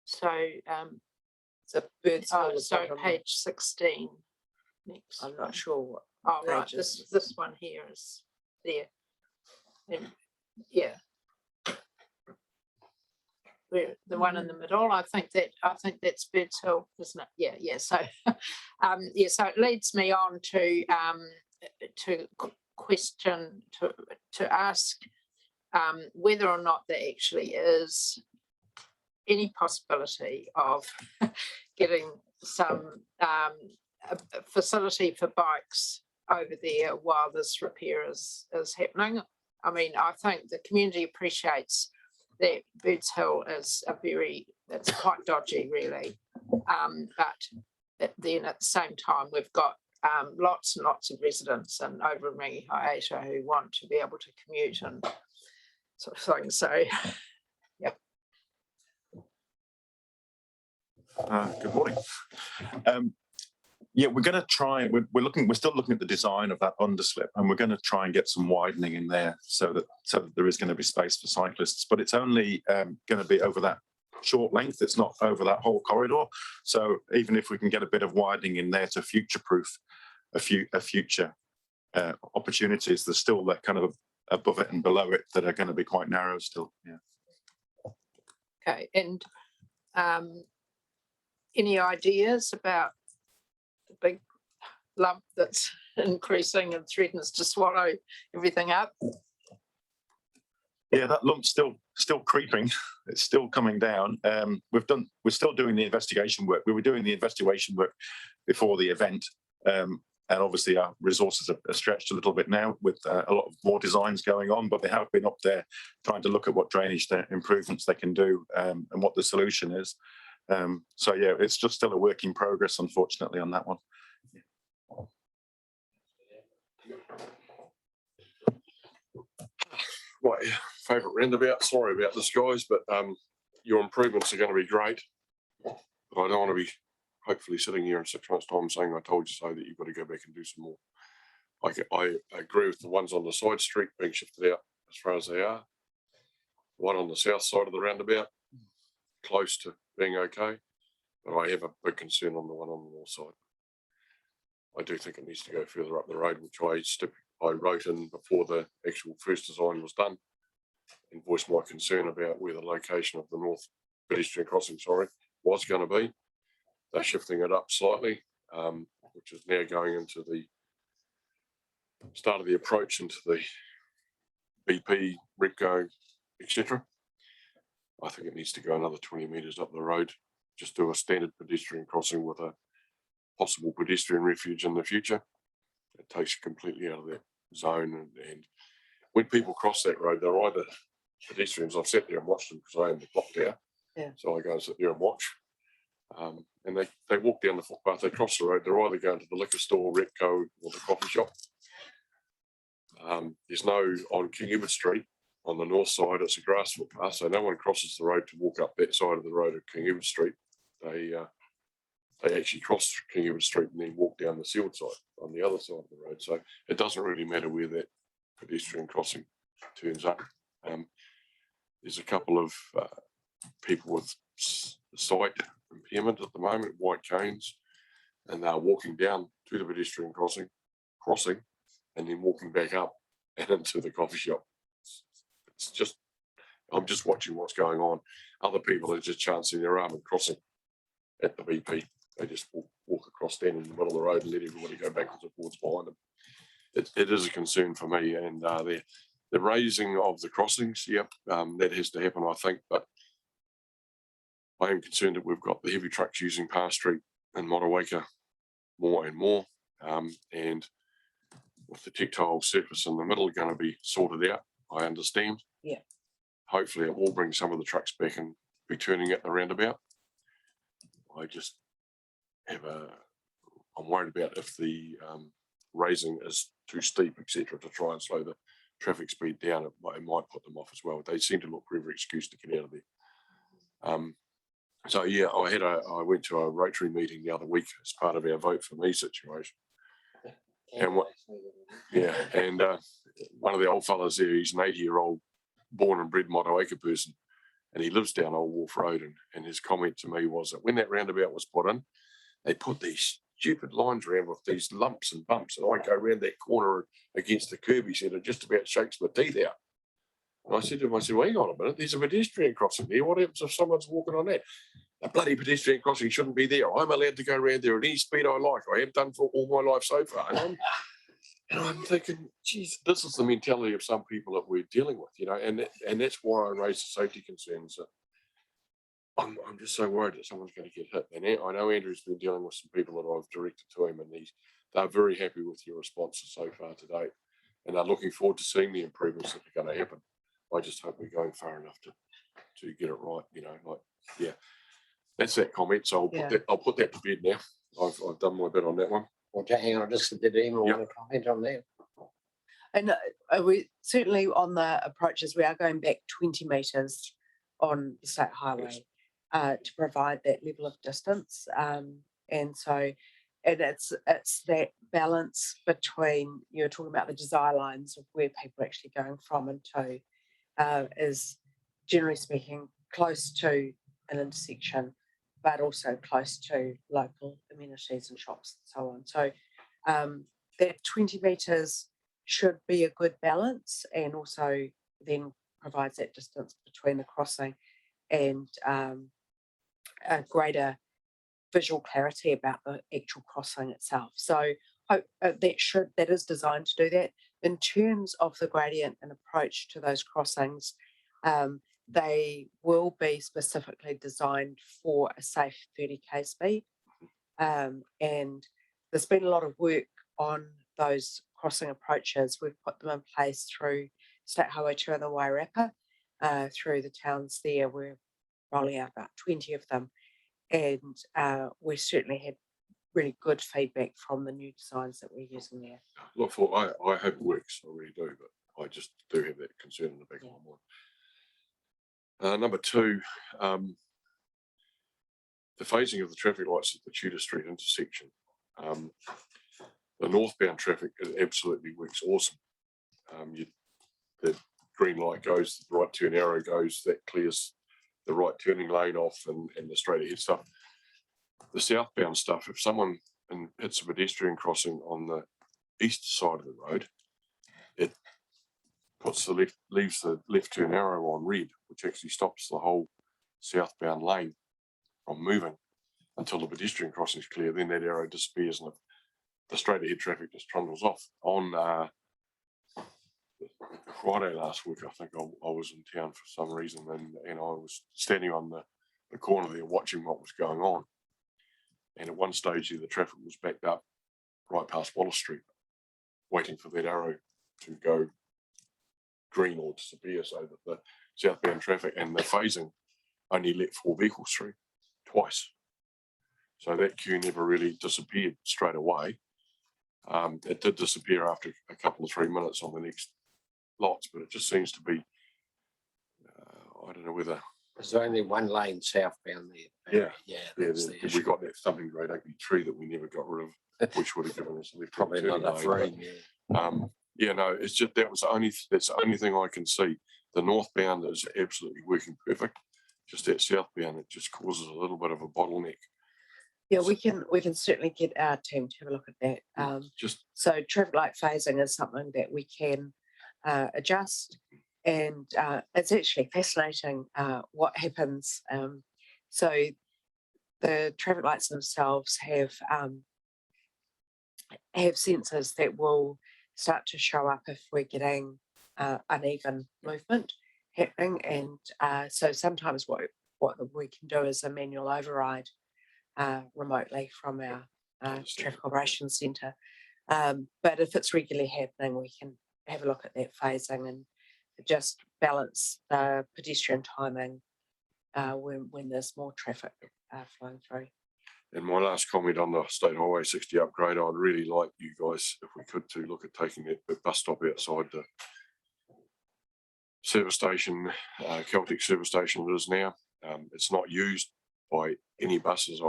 So, Birds Hill so page 16 next. I'm not sure what. Oh, right, pages. this one here is there. And, yeah. The one in the middle, I think that's Birds Hill, isn't it? Yeah. So, so it leads me on to question to ask whether or not there actually is any possibility of getting some a facility for bikes over there while this repair is happening. I mean, I think the community appreciates that Birds Hill is it's quite dodgy, really. But then at the same time, we've got lots and lots of residents and over in Rangihaeta who want to be able to commute and sort of thing. So, yeah. Good morning. Yeah, we're going to try. We're still looking at the design of that underslip, and we're going to try and get some widening in there so that there is going to be space for cyclists. But it's only going to be over that short length. It's not over that whole corridor. So even if we can get a bit of widening in there to future-proof a future opportunities, there's still that kind of above it and below it that are going to be quite narrow still. Yeah. Okay, and any ideas about the big lump that's increasing and threatens to swallow everything up? Yeah, that lump's still creeping. It's still coming down. We're still doing the investigation work. We were doing the investigation work before the event, and obviously our resources are stretched a little bit now with a lot of more designs going on. But they have been up there trying to look at what drainage improvements they can do and what the solution is. So yeah, it's just still a work in progress, unfortunately, on that one. My favourite roundabout. Sorry about this, guys, but your improvements are going to be great. But I don't want to be hopefully sitting here in 6 months' time saying I told you so, that you've got to go back and do some more. I agree with the ones on the side street being shifted out as far as they are. The one on the south side of the roundabout, close to being okay, but I have a big concern on the one on the north side. I do think it needs to go further up the road, which I wrote in before the actual first design was done, and voiced my concern about where the location of the north pedestrian crossing, was going to be. They're shifting it up slightly, which is now going into the start of the approach into the BP, Repco, etc. I think it needs to go another 20 metres up the road, just do a standard pedestrian crossing with a possible pedestrian refuge in the future. It takes you completely out of that zone. And when people cross that road, they're either pedestrians. I've sat there and watched them because I am the clock there. Yeah. So I go and sit there and watch. And they walk down the footpath, they cross the road, they're either going to the liquor store, Repco, or the coffee shop. There's no, on King Edward Street, on the north side, it's a grass footpath, so no one crosses the road to walk up that side of the road of King Edward Street. They actually cross King Edward Street and then walk down the sealed side on the other side of the road. So it doesn't really matter where that pedestrian crossing turns up. There's a couple of people with sight impairment at the moment, white cones, and they're walking down to the pedestrian crossing, and then walking back up and into the coffee shop. It's just, I'm just watching what's going on. Other people are just chancing their arm and crossing at the BP. They just walk across, stand in the middle of the road and let everybody go backwards and forwards behind them. It is a concern for me, and the raising of the crossings, that has to happen, I think, but I am concerned that we've got the heavy trucks using Parr Street and Motueka more and more, and with the tactile surface in the middle going to be sorted out, I understand. Yeah. Hopefully it will bring some of the trucks back and be turning at the roundabout. I just I'm worried about if the raising is too steep, etc., to try and slow the traffic speed down, it might put them off as well. They seem to look for every excuse to get out of there. So yeah, I went to a Rotary meeting the other week as part of our Vote For Me situation. And one of the old fellas there, he's an 80-year-old born and bred Motueka person, and he lives down Old Wharf Road, and his comment to me was that when that roundabout was put in, they put these stupid lines around with these lumps and bumps, and I go around that corner against the curb, he said, it just about shakes my teeth out. And I said to him, well, hang on a minute, there's a pedestrian crossing there. What happens if someone's walking on that? A bloody pedestrian crossing shouldn't be there. I'm allowed to go around there at any speed I like. I have done for all my life so far. And I'm thinking, geez, this is the mentality of some people that we're dealing with, and that's why I raised the safety concerns. I'm just so worried that someone's going to get hit. And I know Andrew's been dealing with some people that I've directed to him, and they're very happy with your responses so far to date, and they're looking forward to seeing the improvements that are going to happen. I just hope we're going far enough to get it right. That's that comment. So I'll put that to bed now. I've done my bit on that one. Well, hang on, did anyone want to comment on that? And we certainly on the approaches, we are going back 20 metres on the state highway to provide that level of distance. And it's that balance between, you're talking about the desire lines of where people are actually going from and to, is generally speaking close to an intersection, but also close to local amenities and shops and so on. So that 20 metres should be a good balance, and also then provides that distance between the crossing and a greater visual clarity about the actual crossing itself. So that is designed to do that. In terms of the gradient and approach to those crossings, they will be specifically designed for a safe 30k speed. And there's been a lot of work on those crossing approaches. We've put them in place through State Highway 2 and the Wairarapa, through the towns there. We're rolling out about 20 of them. And we certainly had really good feedback from the new designs that we're using there. Look, I hope it works, I really do, but I just do have that concern in the back of my mind. Number two, the phasing of the traffic lights at the Tudor Street intersection. The northbound traffic absolutely works awesome. The green light goes, the right turn arrow goes, that clears the right turning lane off, and the straight ahead stuff. The southbound stuff, if someone and hits a pedestrian crossing on the east side of the road, it puts leaves the left turn arrow on red, which actually stops the whole southbound lane from moving until the pedestrian crossing is clear. Then that arrow disappears and the straight ahead traffic just trundles off. On Friday last week, I think I was in town for some reason, and I was standing on the corner there watching what was going on. And at one stage there, the traffic was backed up right past Wallace Street, waiting for that arrow to go green or disappear so that the southbound traffic and the phasing only let 4 vehicles through twice. So that queue never really disappeared straight away. It did disappear after a couple of 3 minutes on the next lots, but it just seems to be, I don't know whether. Is there only one lane southbound there? Yeah, That's the we issue. got that something great ugly tree that we never got rid of, which would have given us a left Probably turning not enough lane, room. yeah, no, it's just that's the only thing I can see. The northbound is absolutely working perfect. Just that southbound, it just causes a little bit of a bottleneck. Yeah, we can certainly get our team to have a look at that. So traffic light phasing is something that we can adjust, and it's actually fascinating what happens. So the traffic lights themselves have sensors that will start to show up if we're getting uneven movement happening, and so sometimes what we can do is a manual override remotely from our traffic operations centre. But if it's regularly happening, we can have a look at that phasing and just balance the pedestrian timing when there's more traffic flowing through. And my last comment on the State Highway 60 upgrade, I'd really like you guys, if we could, to look at taking that bus stop outside the service station, Celtic service station it is now. It's not used by any buses.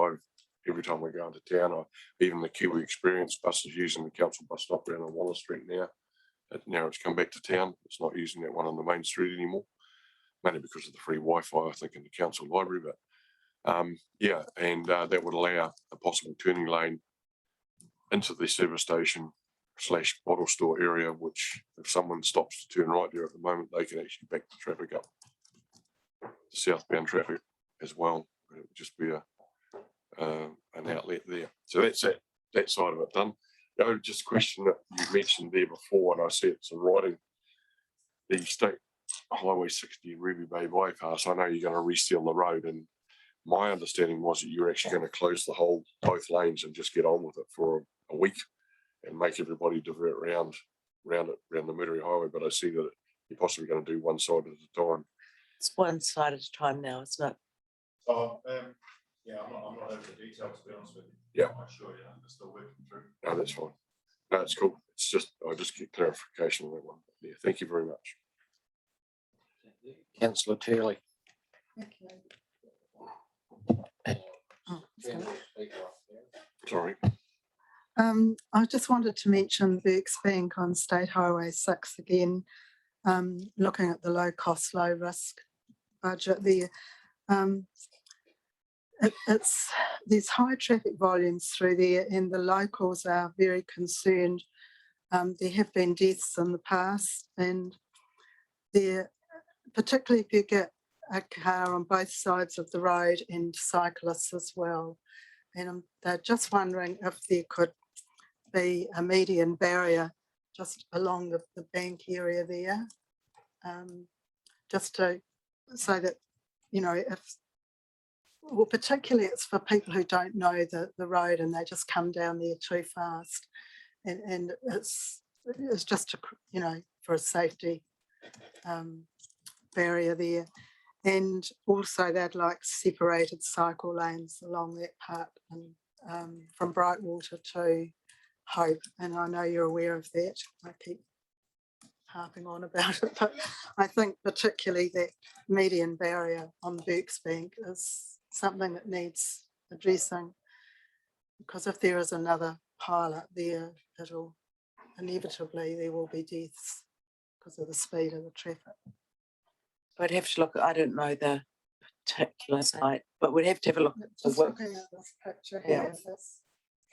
Every time we go into town, even the Kiwi Experience buses using the council bus stop down on Wallace Street now. Now it's come back to town. It's not using that one on the main street anymore, mainly because of the free Wi-Fi, I think, in the council library. But yeah, and that would allow a possible turning lane into the service station / bottle store area, which if someone stops to turn right there at the moment, they can actually back the traffic up, the southbound traffic as well. It would just be an outlet there. So that's that side of it done. Just a question that you mentioned there before, and I see it's in writing, the State Highway 60 Ruby Bay bypass. I know you're going to reseal the road, and my understanding was that you're actually going to close both lanes and just get on with it for a week and make everybody divert around the Muttering Highway. But I see that you're possibly going to do one side at a time. It's one side at a time now, isn't it? Yeah, I'm not over the details, to be honest with you. Yeah. I'm not sure, yeah, they're still working through. No, that's fine. No, it's cool. It's just, I just get clarification on that one. Yeah, thank you very much. Councillor Turley. Sorry. I just wanted to mention Burke's Bank on State Highway 6 again, looking at the low cost, low risk budget there. There's high traffic volumes through there, and the locals are very concerned. There have been deaths in the past, and particularly if you get a car on both sides of the road and cyclists as well. And they're just wondering if there could be a median barrier just along the bank area there, just to so that, you know, well, particularly it's for people who don't know the road and they just come down there too fast, and it's just to, you know, for a safety barrier there. And also they'd like separated cycle lanes along that part, and from Brightwater to Hope, and I know you're aware of that. I keep harping on about it, but I think particularly that median barrier on Burke's Bank is something that needs addressing, because if there is another pilot there, it'll inevitably, there will be deaths because of the speed of the traffic. I'd have to look. I don't know the particular site, but we'd have to have a look at the Just work. looking at this picture Yeah. here, this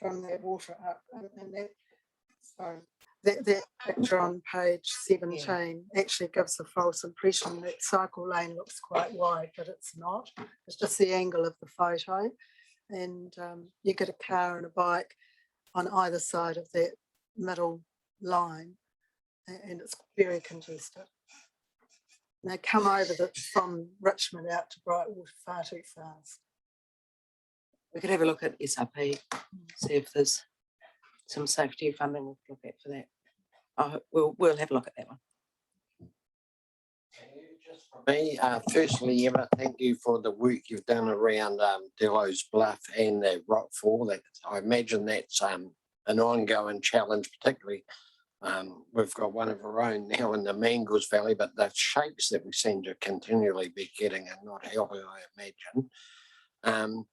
from that water up. And that, so that picture on page 17 actually gives a false impression that cycle lane looks quite wide, but it's not. It's just the angle of the photo. And you get a car and a bike on either side of that middle line, and it's very congested. And they come over from Richmond out to Brightwater far too fast. We could have a look at SRP, see if there's some safety funding we'll look at for that. We'll have a look at that one. Me, firstly, Emma, thank you for the work you've done around Delos Bluff and the Rockfall. That I imagine that's an ongoing challenge, particularly. We've got one of our own now in the Mangles Valley, but the shakes that we seem to continually be getting are not helping, I imagine.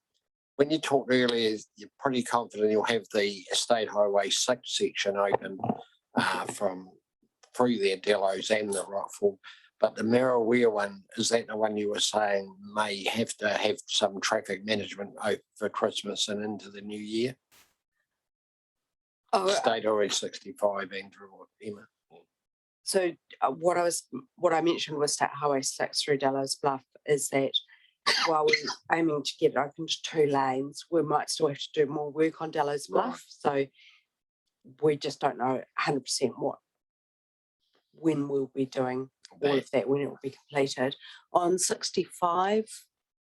When you talked earlier, you're pretty confident you'll have the State Highway 6 section open from through there, Delos and the Rockfall. But the Merriweir one, is that the one you were saying may have to have some traffic management over Christmas and into the new year? Oh, State Highway 65, Andrew or Emma. so what I mentioned with State Highway 6 through Delos Bluff is that while we're aiming to get it open to 2 lanes, we might still have to do more work on Delos Bluff. So we just don't know 100% when we'll be doing all of that, when it will be completed. On 65,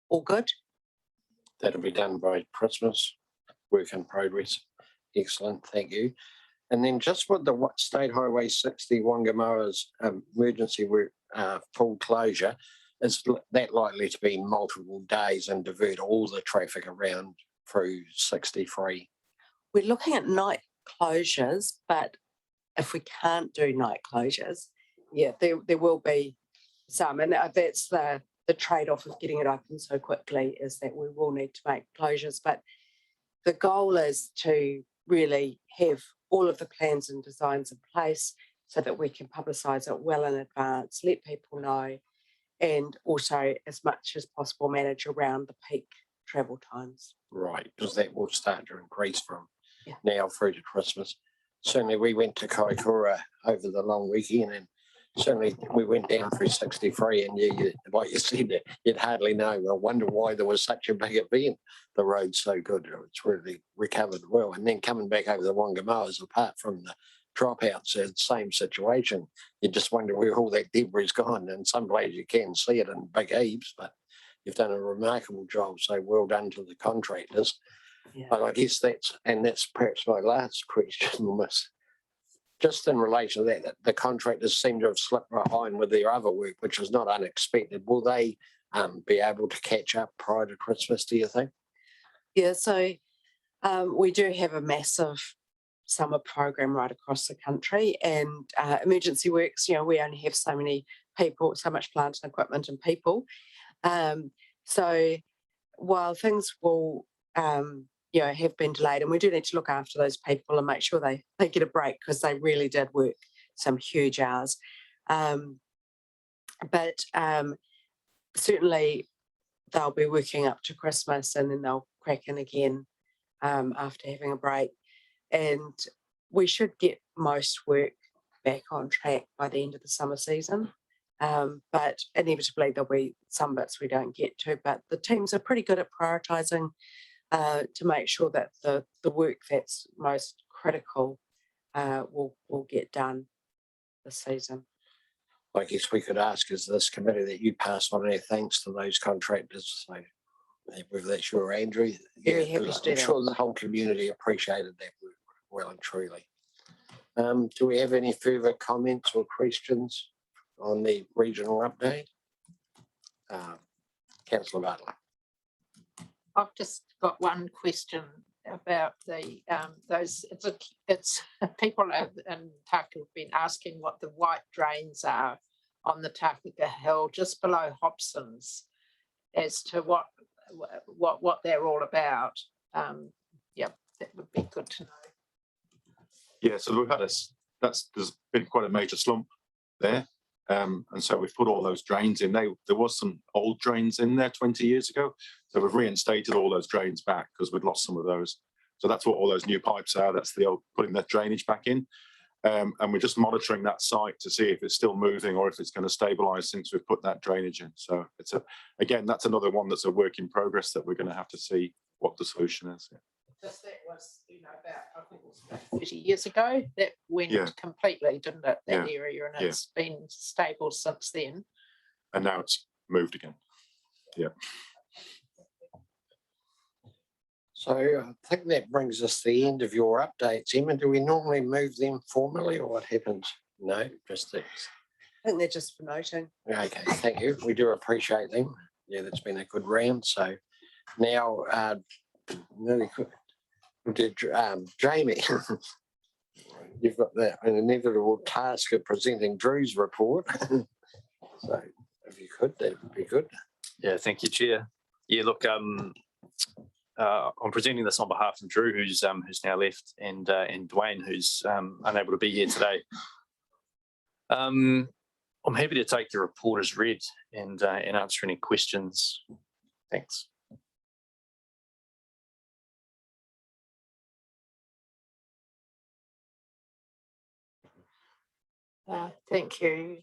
all good? That'll be done by Christmas. Work in progress. Excellent, thank you. And then just with the State Highway 60 Wangamoa's emergency work full closure, is that likely to be multiple days and divert all the traffic around through 63? We're looking at night closures, but if we can't do night closures, yeah, there will be some. And that's the trade-off of getting it open so quickly, is that we will need to make closures. But the goal is to really have all of the plans and designs in place so that we can publicise it well in advance, let people know, and also as much as possible manage around the peak travel times. Right, because that will start to increase from now through to Christmas. Certainly we went to Kaikoura over the long weekend, and certainly we went down through 63, and you like you said, you'd hardly know. I wonder why there was such a big event. The road's so good, it's really recovered well. And then coming back over the Wangamoas, apart from the dropouts, it's the same situation. You just wonder where all that debris gone. And some places you can see it in big heaps, but you've done a remarkable job. So well done to the contractors. Yeah. But I guess that's perhaps my last question, almost. Just in relation to that, the contractors seem to have slipped behind with their other work, which is not unexpected. Will they be able to catch up prior to Christmas, do you think? Yeah, so we do have a massive summer program right across the country, and emergency works, we only have so many people, so much plant and equipment and people. So while things will have been delayed, and we do need to look after those people and make sure they get a break, because they really did work some huge hours. But certainly they'll be working up to Christmas, and then they'll crack in again after having a break. And we should get most work back on track by the end of the summer season. But inevitably there'll be some bits we don't get to, but the teams are pretty good at prioritising to make sure that the work that's most critical will get done this season. I guess we could ask as this committee that you pass on our thanks to those contractors. So whether that's your Andrew, Very happy to do I'm that. sure the whole community appreciated that work well and truly. Do we have any further comments or questions on the regional update? Councillor Butler. I've just got one question about the those. It's people in Taka have been asking what the white drains are on the Takaka Hill just below Hobson's, as to what they're all about. That would be good to know. Yeah, so we've had there's been quite a major slump there. And so we've put all those drains in. There was some old drains in there 20 years ago. So we've reinstated all those drains back because we'd lost some of those. So that's what all those new pipes are. That's the old putting that drainage back in. And we're just monitoring that site to see if it's still moving or if it's going to stabilise since we've put that drainage in. So it's again, that's another one that's a work in progress that we're going to have to see what the solution is. Because that was, about, I think it was about 30 years ago, that went completely, didn't it, that area, and it's been stable since then. And now it's moved again. Yeah. So I think that brings us to the end of your updates. Emma, do we normally move them formally or what happens? No, just this. I think they're just for noting. Okay, thank you. We do appreciate them. Yeah, that's been a good round. So now, Jamie, you've got the inevitable task of presenting Drew's report. So if you could, that would be good. Yeah, thank you, Chair. Yeah, look, I'm presenting this on behalf of Drew, who's now left, and Dwayne, who's unable to be here today. I'm happy to take the report as read and answer any questions. Thanks. Thank you.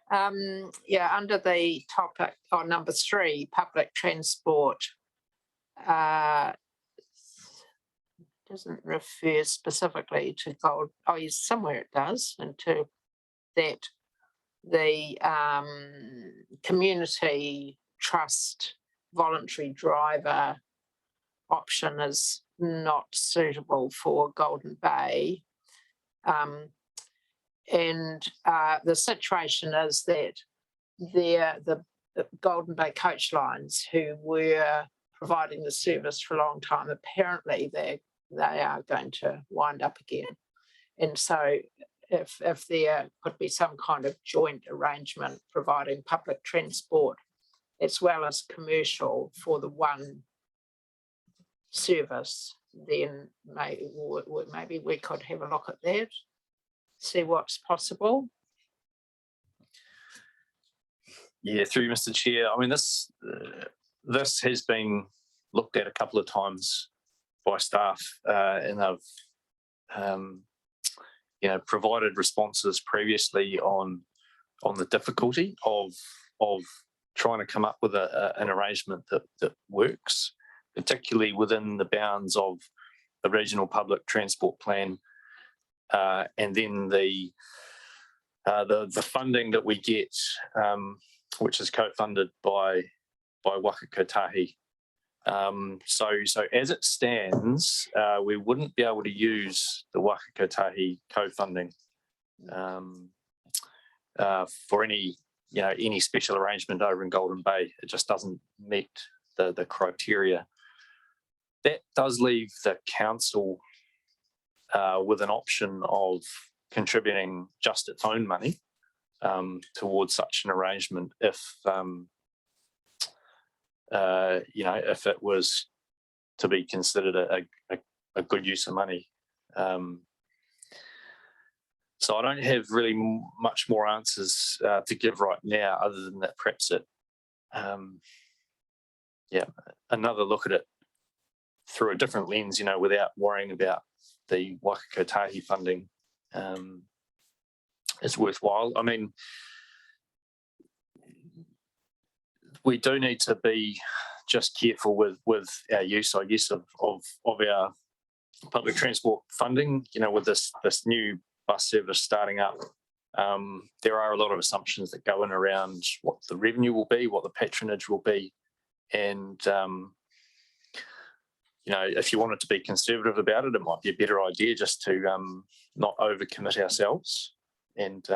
Under the topic on number 3, public transport, doesn't refer specifically to gold. Oh, yes, somewhere it does, and to that the community trust voluntary driver option is not suitable for Golden Bay. The situation is that the Golden Bay coach lines, who were providing the service for a long time, apparently they are going to wind up again. And so if there could be some kind of joint arrangement providing public transport as well as commercial for the one service, then maybe we could have a look at that, see what's possible. Yeah, through Mr. Chair. I mean, this has been looked at a couple of times by staff, and they've provided responses previously on the difficulty of trying to come up with an arrangement that works, particularly within the bounds of the regional public transport plan, and then the funding that we get, which is co-funded by Waka Kotahi. So as it stands, we wouldn't be able to use the Waka Kotahi co-funding for any special arrangement over in Golden Bay. It just doesn't meet the criteria. That does leave the council with an option of contributing just its own money towards such an arrangement if it was to be considered a good use of money. So I don't have really much more answers to give right now, other than that perhaps another look at it through a different lens, without worrying about the Waka Kotahi funding is worthwhile. I mean, we do need to be just careful with our use, I guess, of our public transport funding. With this new bus service starting up, there are a lot of assumptions that go in around what the revenue will be, what the patronage will be, and if you wanted to be conservative about it, it might be a better idea just to not overcommit ourselves, and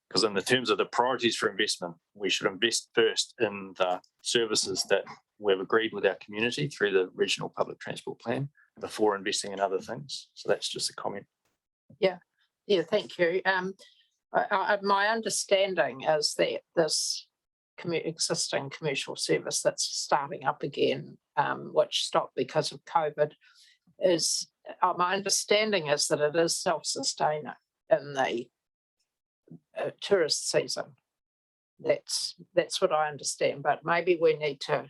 because in the terms of the priorities for investment, we should invest first in the services that we've agreed with our community through the regional public transport plan before investing in other things. So that's just a comment. Yeah, thank you. My understanding is that this existing commercial service that's starting up again, which stopped because of COVID, is my understanding is that it is self-sustaining in the tourist season. That's what I understand, but maybe we need to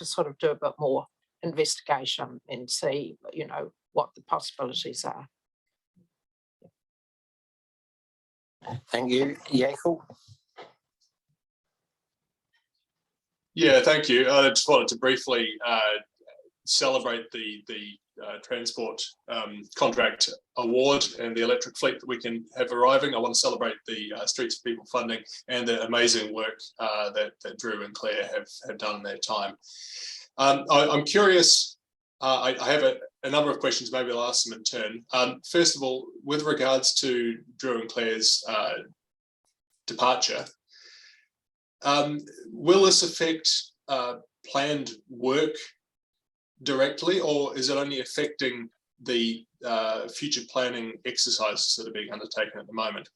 sort of do a bit more investigation and see, you know, what the possibilities are. Thank you. Jacob? Yeah, thank you. I just wanted to briefly celebrate the transport contract award and the electric fleet that we can have arriving. I want to celebrate the Streets for People funding and the amazing work that Drew and Claire have done in their time. I'm curious, I have a number of questions, maybe I'll ask them in turn. First of all, with regards to Drew and Claire's departure, will this affect planned work directly, or is it only affecting the future planning exercises that are being undertaken at the moment?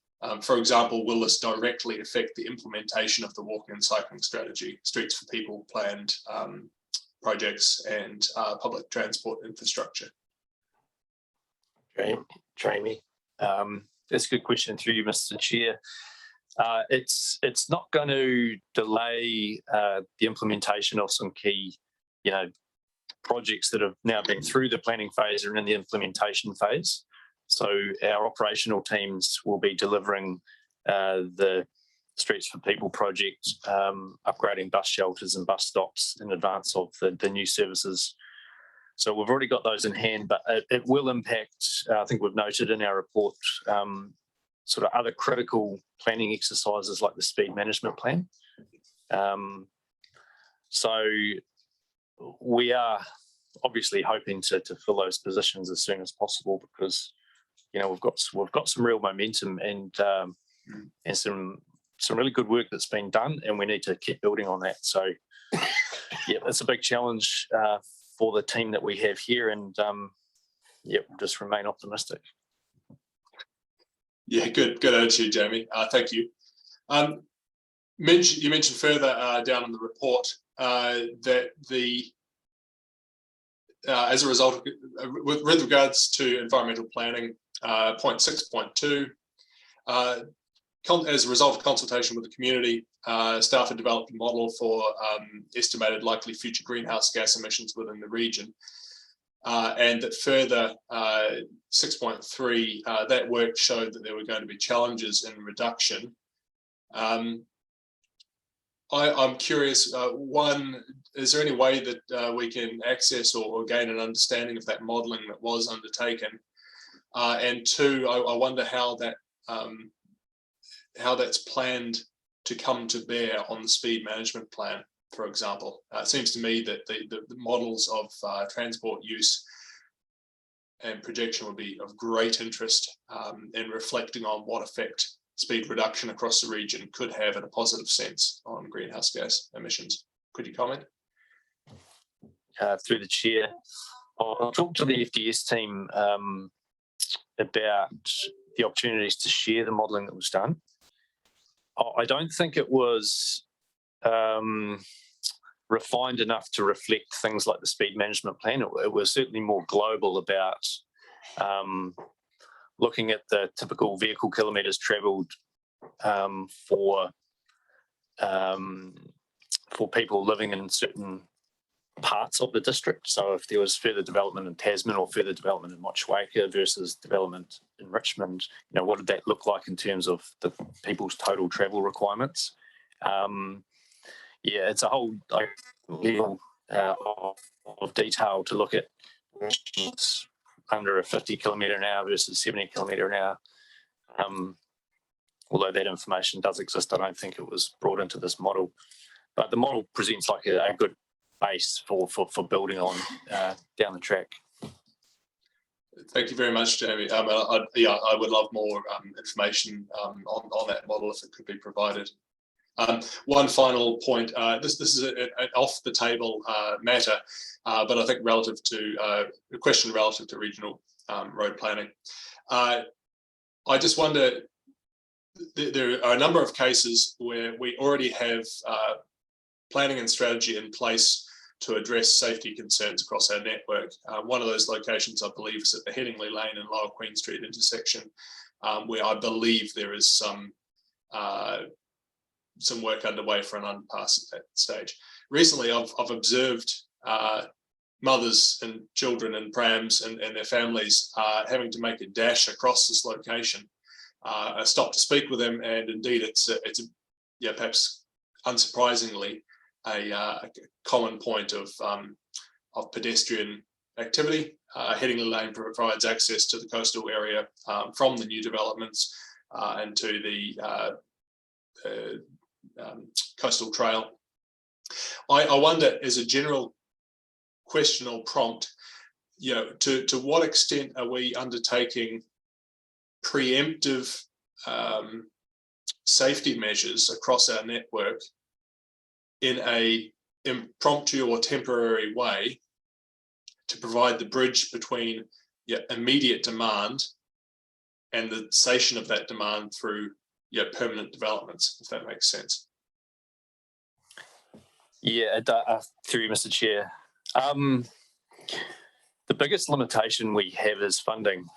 For example, will this directly affect the implementation of the walking and cycling strategy, Streets for People planned projects and public transport infrastructure? Jamie, that's a good question through you, Mr. Chair. It's not going to delay the implementation of some key, you know, projects that have now been through the planning phase and in the implementation phase. So our operational teams will be delivering the Streets for People project, upgrading bus shelters and bus stops in advance of the new services. So we've already got those in hand, but it will impact, I think we've noted in our report, sort of other critical planning exercises like the speed management plan. So we are obviously hoping to fill those positions as soon as possible, because, you know, we've got some real momentum and some really good work that's been done, and we need to keep building on that. So yeah, it's a big challenge for the team that we have here, and yeah, we'll just remain optimistic. Yeah, good attitude, Jamie. Thank you. You mentioned further down in the report that as a result, with regards to environmental planning, point 6.2, as a result of consultation with the community, staff have developed a model for estimated likely future greenhouse gas emissions within the region. And that further, 6.3, that work showed that there were going to be challenges in reduction. I'm curious, one, is there any way that we can access or gain an understanding of that modelling that was undertaken? And two, I wonder how that's planned to come to bear on the speed management plan, for example. It seems to me that the models of transport use and projection would be of great interest in reflecting on what effect speed reduction across the region could have in a positive sense on greenhouse gas emissions. Could you comment? Through the chair, I'll talk to the FDS team about the opportunities to share the modelling that was done. I don't think it was refined enough to reflect things like the speed management plan. It was certainly more global about looking at the typical vehicle kilometres travelled for people living in certain parts of the district. So if there was further development in Tasman or further development in Motueka versus development in Richmond, you know, what did that look like in terms of the people's total travel requirements? Yeah, it's a whole level of detail to look at under a 50 kilometre an hour versus 70 kilometre an hour. Although that information does exist, I don't think it was brought into this model. But the model presents like a good base for building on down the track. Thank you very much, Jamie. I would love more information on that model if it could be provided. One final point, this is an off-the-table matter, but I think relative to a question relative to regional road planning. I just wonder, there are a number of cases where we already have planning and strategy in place to address safety concerns across our network. One of those locations, I believe, is at the Headingley Lane and Lower Queen Street intersection, where I believe there is some some work underway for an underpass at that stage. Recently, I've observed mothers and children in prams and their families having to make a dash across this location. I stopped to speak with them, and indeed, it's perhaps unsurprisingly a common point of pedestrian activity. Headingley Lane provides access to the coastal area from the new developments and to the coastal trail. I wonder, as a general question or prompt, to what extent are we undertaking preemptive safety measures across our network in a impromptu or temporary way to provide the bridge between immediate demand and the cessation of that demand through permanent developments, if that makes sense? Yeah, through you, Mr. Chair. The biggest limitation we have is funding.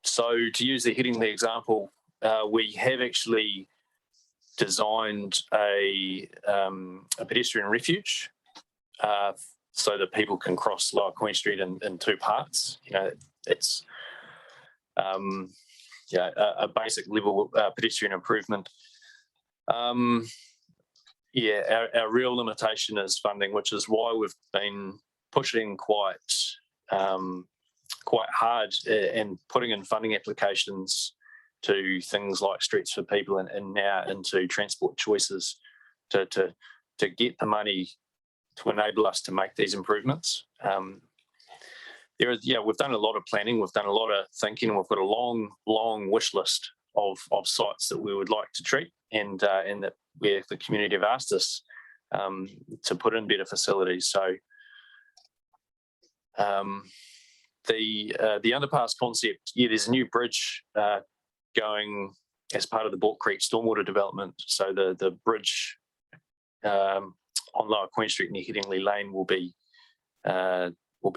So to use the Headingley example, we have actually designed a pedestrian refuge so that people can cross Lower Queen Street in two parts. It's a basic level pedestrian improvement. Our real limitation is funding, which is why we've been pushing quite hard and putting in funding applications to things like Streets for People and now into Transport Choices to get the money to enable us to make these improvements. We've done a lot of planning, we've done a lot of thinking, we've got a long wish list of sites that we would like to treat and that where the community have asked us to put in better facilities. So the underpass concept, there's a new bridge going as part of the Bourke Creek stormwater development. So the bridge on Lower Queen Street near Headingley Lane will be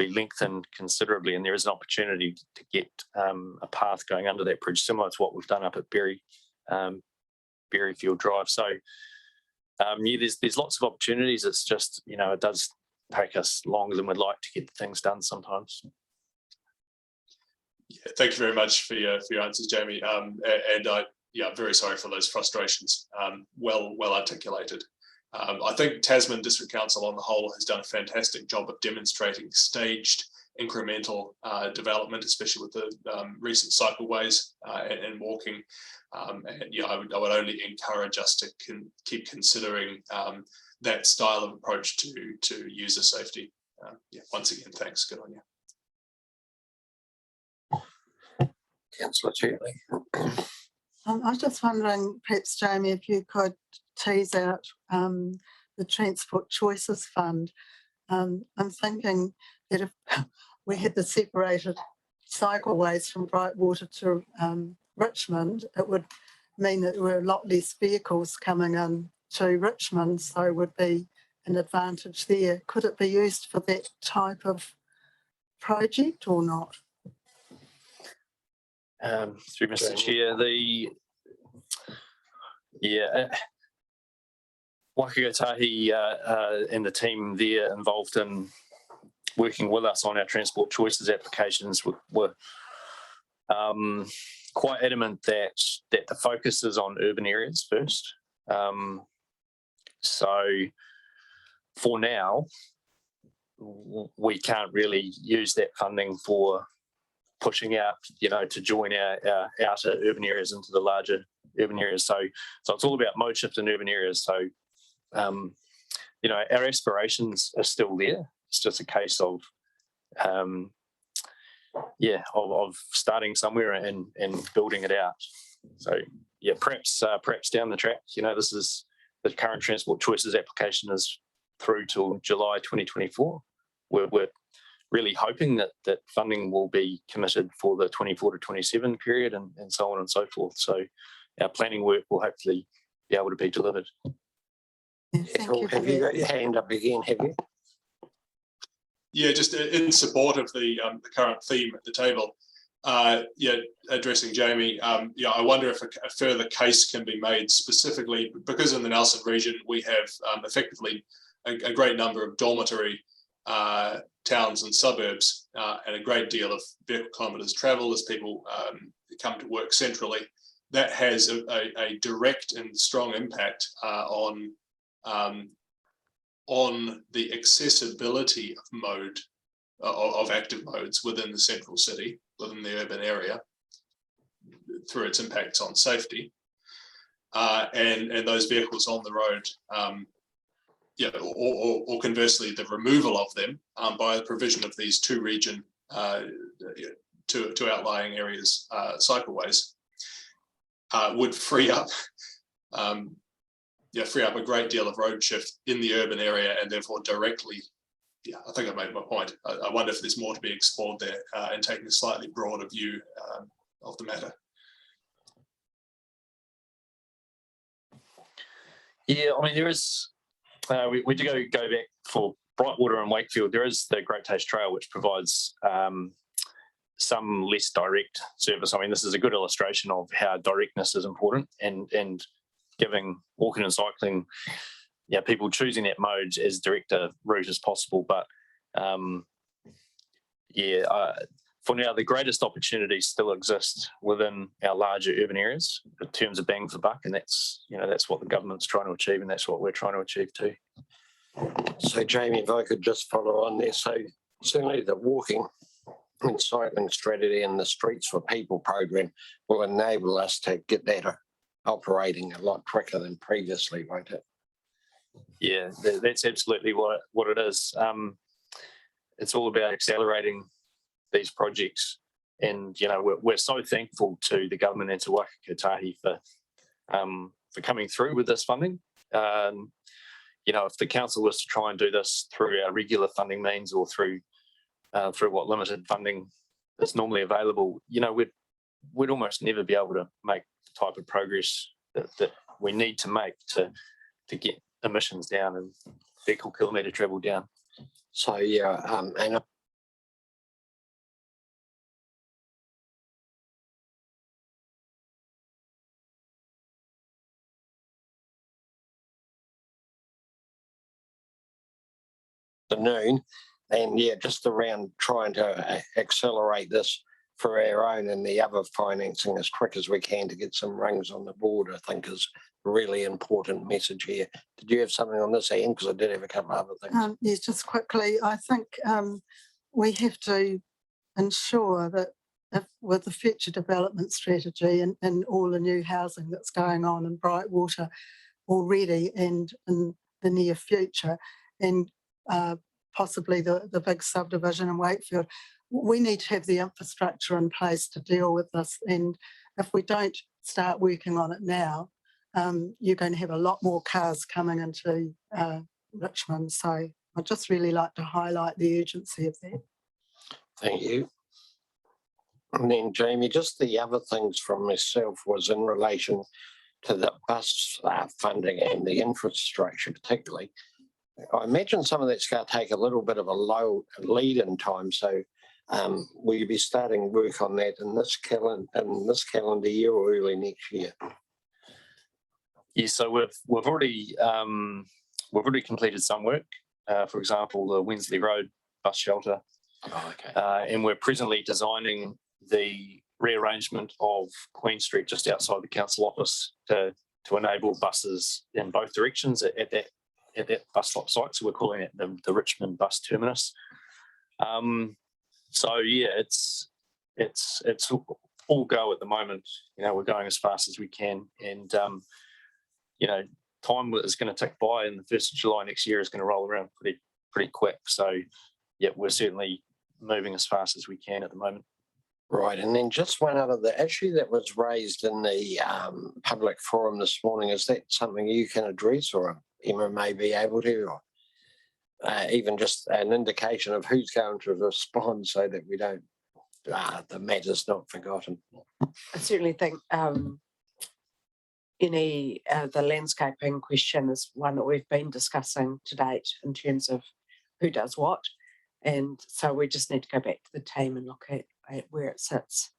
lengthened considerably, and there is an opportunity to get a path going under that bridge, similar to what we've done up at Berryfield Drive. So there's lots of opportunities. It's just it does take us longer than we'd like to get things done sometimes. Yeah, thank you very much for your answers, Jamie. And I'm very sorry for those frustrations. Well articulated. I think Tasman District Council on the whole has done a fantastic job of demonstrating staged incremental development, especially with the recent cycleways and walking. I would only encourage us to keep considering that style of approach to user safety. Once again, thanks. Good on you. Councillor Cheatley. I was just wondering, perhaps, Jamie, if you could tease out the Transport Choices Fund. I'm thinking that if we had the separated cycleways from Brightwater to Richmond, it would mean that there were a lot less vehicles coming in to Richmond, so it would be an advantage there. Could it be used for that type of project or not? Through Mr. Chair, Wakagotahi and the team there involved in working with us on our Transport Choices applications were quite adamant that the focus is on urban areas first. So for now, we can't really use that funding for pushing out, to join our outer urban areas into the larger urban areas. So it's all about mode shift in urban areas. So, our aspirations are still there. It's just a case of starting somewhere and building it out. So perhaps down the track, this is the current Transport Choices application is through till July 2024. We're really hoping that funding will be committed for the 24 to 27 period and so on and so forth. So our planning work will hopefully be able to be delivered. Have you got your hand up again, have you? Yeah, just in support of the current theme at the table, Yeah, addressing Jamie, yeah, I wonder if a further case can be made specifically because in the Nelson region we have effectively a great number of dormitory towns and suburbs and a great deal of vehicle kilometres travelled as people come to work centrally. That has a direct and strong impact on the accessibility of mode of active modes within the central city, within the urban area, through its impacts on safety, and those vehicles on the road, yeah, or conversely, the removal of them by the provision of these two region to outlying areas cycleways would free up. Yeah, free up a great deal of road shift in the urban area, and therefore directly. Yeah, I think I made my point. I wonder if there's more to be explored there and taking a slightly broader view of the matter. Yeah, I mean, there is, we do go back for Brightwater and Wakefield. There is the Great Taste Trail, which provides some less direct service. I mean, this is a good illustration of how directness is important and giving walking and cycling, yeah, people choosing that mode as direct a route as possible. But for now, the greatest opportunities still exist within our larger urban areas in terms of bang for buck, and that's what the government's trying to achieve, and that's what we're trying to achieve too. So, Jamie, if I could just follow on there. So, certainly the walking and cycling strategy and the Streets for People program will enable us to get that operating a lot quicker than previously, won't it? Yeah, that's absolutely what it is. It's all about accelerating these projects, and we're so thankful to the government and to Waka Kotahi for coming through with this funding. If the council was to try and do this through our regular funding means or through what limited funding is normally available, we'd almost never be able to make the type of progress that we need to make to get emissions down and vehicle kilometre travel down. So yeah, and afternoon, and yeah, just around trying to accelerate this for our own and the other financing as quick as we can to get some rungs on the board, I think is a really important message here. Did you have something on this end? Because I did have a couple of other things. Yes, just quickly, I think we have to ensure that with the future development strategy and all the new housing that's going on in Brightwater already and in the near future, and possibly the big subdivision in Wakefield, we need to have the infrastructure in place to deal with this. And if we don't start working on it now, you're going to have a lot more cars coming into Richmond. So I'd just really like to highlight the urgency of that. Thank you. And then, Jamie, just the other things from myself was in relation to the bus funding and the infrastructure particularly. I imagine some of that's going to take a little bit of a low lead-in time. So will you be starting work on that in this calendar year or early next year? Yeah, so we've already completed some work. For example, the Wensley Road bus shelter. Oh, okay. And we're presently designing the rearrangement of Queen Street just outside the council office to enable buses in both directions at that bus stop site. So we're calling it the Richmond Bus Terminus. So yeah, it's all go at the moment. We're going as fast as we can, and time is going to tick by, and the 1st of July next year is going to roll around pretty quick. So yeah, we're certainly moving as fast as we can at the moment. Right, and then just one other, the issue that was raised in the public forum this morning, is that something you can address, or Emma may be able to, or even just an indication of who's going to respond so that we don't, the matter's not forgotten? I certainly think the landscaping question is one that we've been discussing to date in terms of who does what. And so we just need to go back to the team and look at where it sits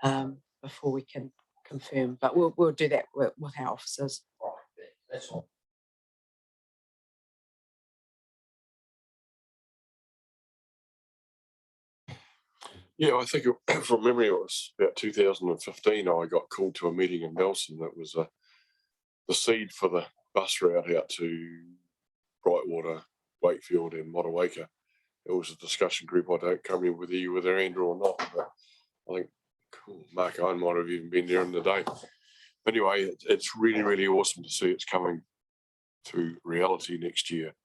before we can confirm. But we'll do that with our officers. That's all. Yeah, I think from memory it was about 2015. I got called to a meeting in Nelson. That was the seed for the bus route out to Brightwater, Wakefield, and Motueka. It was a discussion group. I can't remember whether you were there, Andrew, or not, but I think Mark Owen might have even been there in the day. But anyway, it's really, really awesome to see it's coming to reality next year.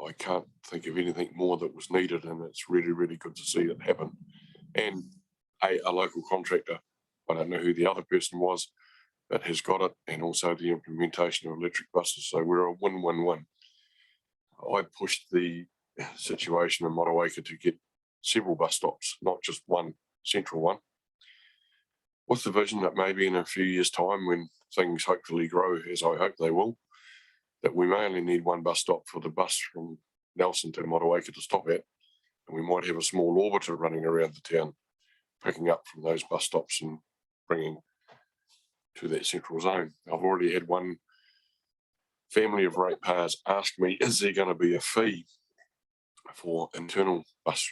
I can't think of anything more that was needed, and it's really, really good to see it happen. And a local contractor, I don't know who the other person was, that has got it, and also the implementation of electric buses. So we're a win-win-win. I pushed the situation in Motueka to get several bus stops, not just one central one, with the vision that maybe in a few years' time, when things hopefully grow, as I hope they will, that we may only need one bus stop for the bus from Nelson to Motueka to stop at, and we might have a small orbiter running around the town, picking up from those bus stops and bringing to that central zone. I've already had one family of ratepayers ask me, is there going to be a fee for internal bus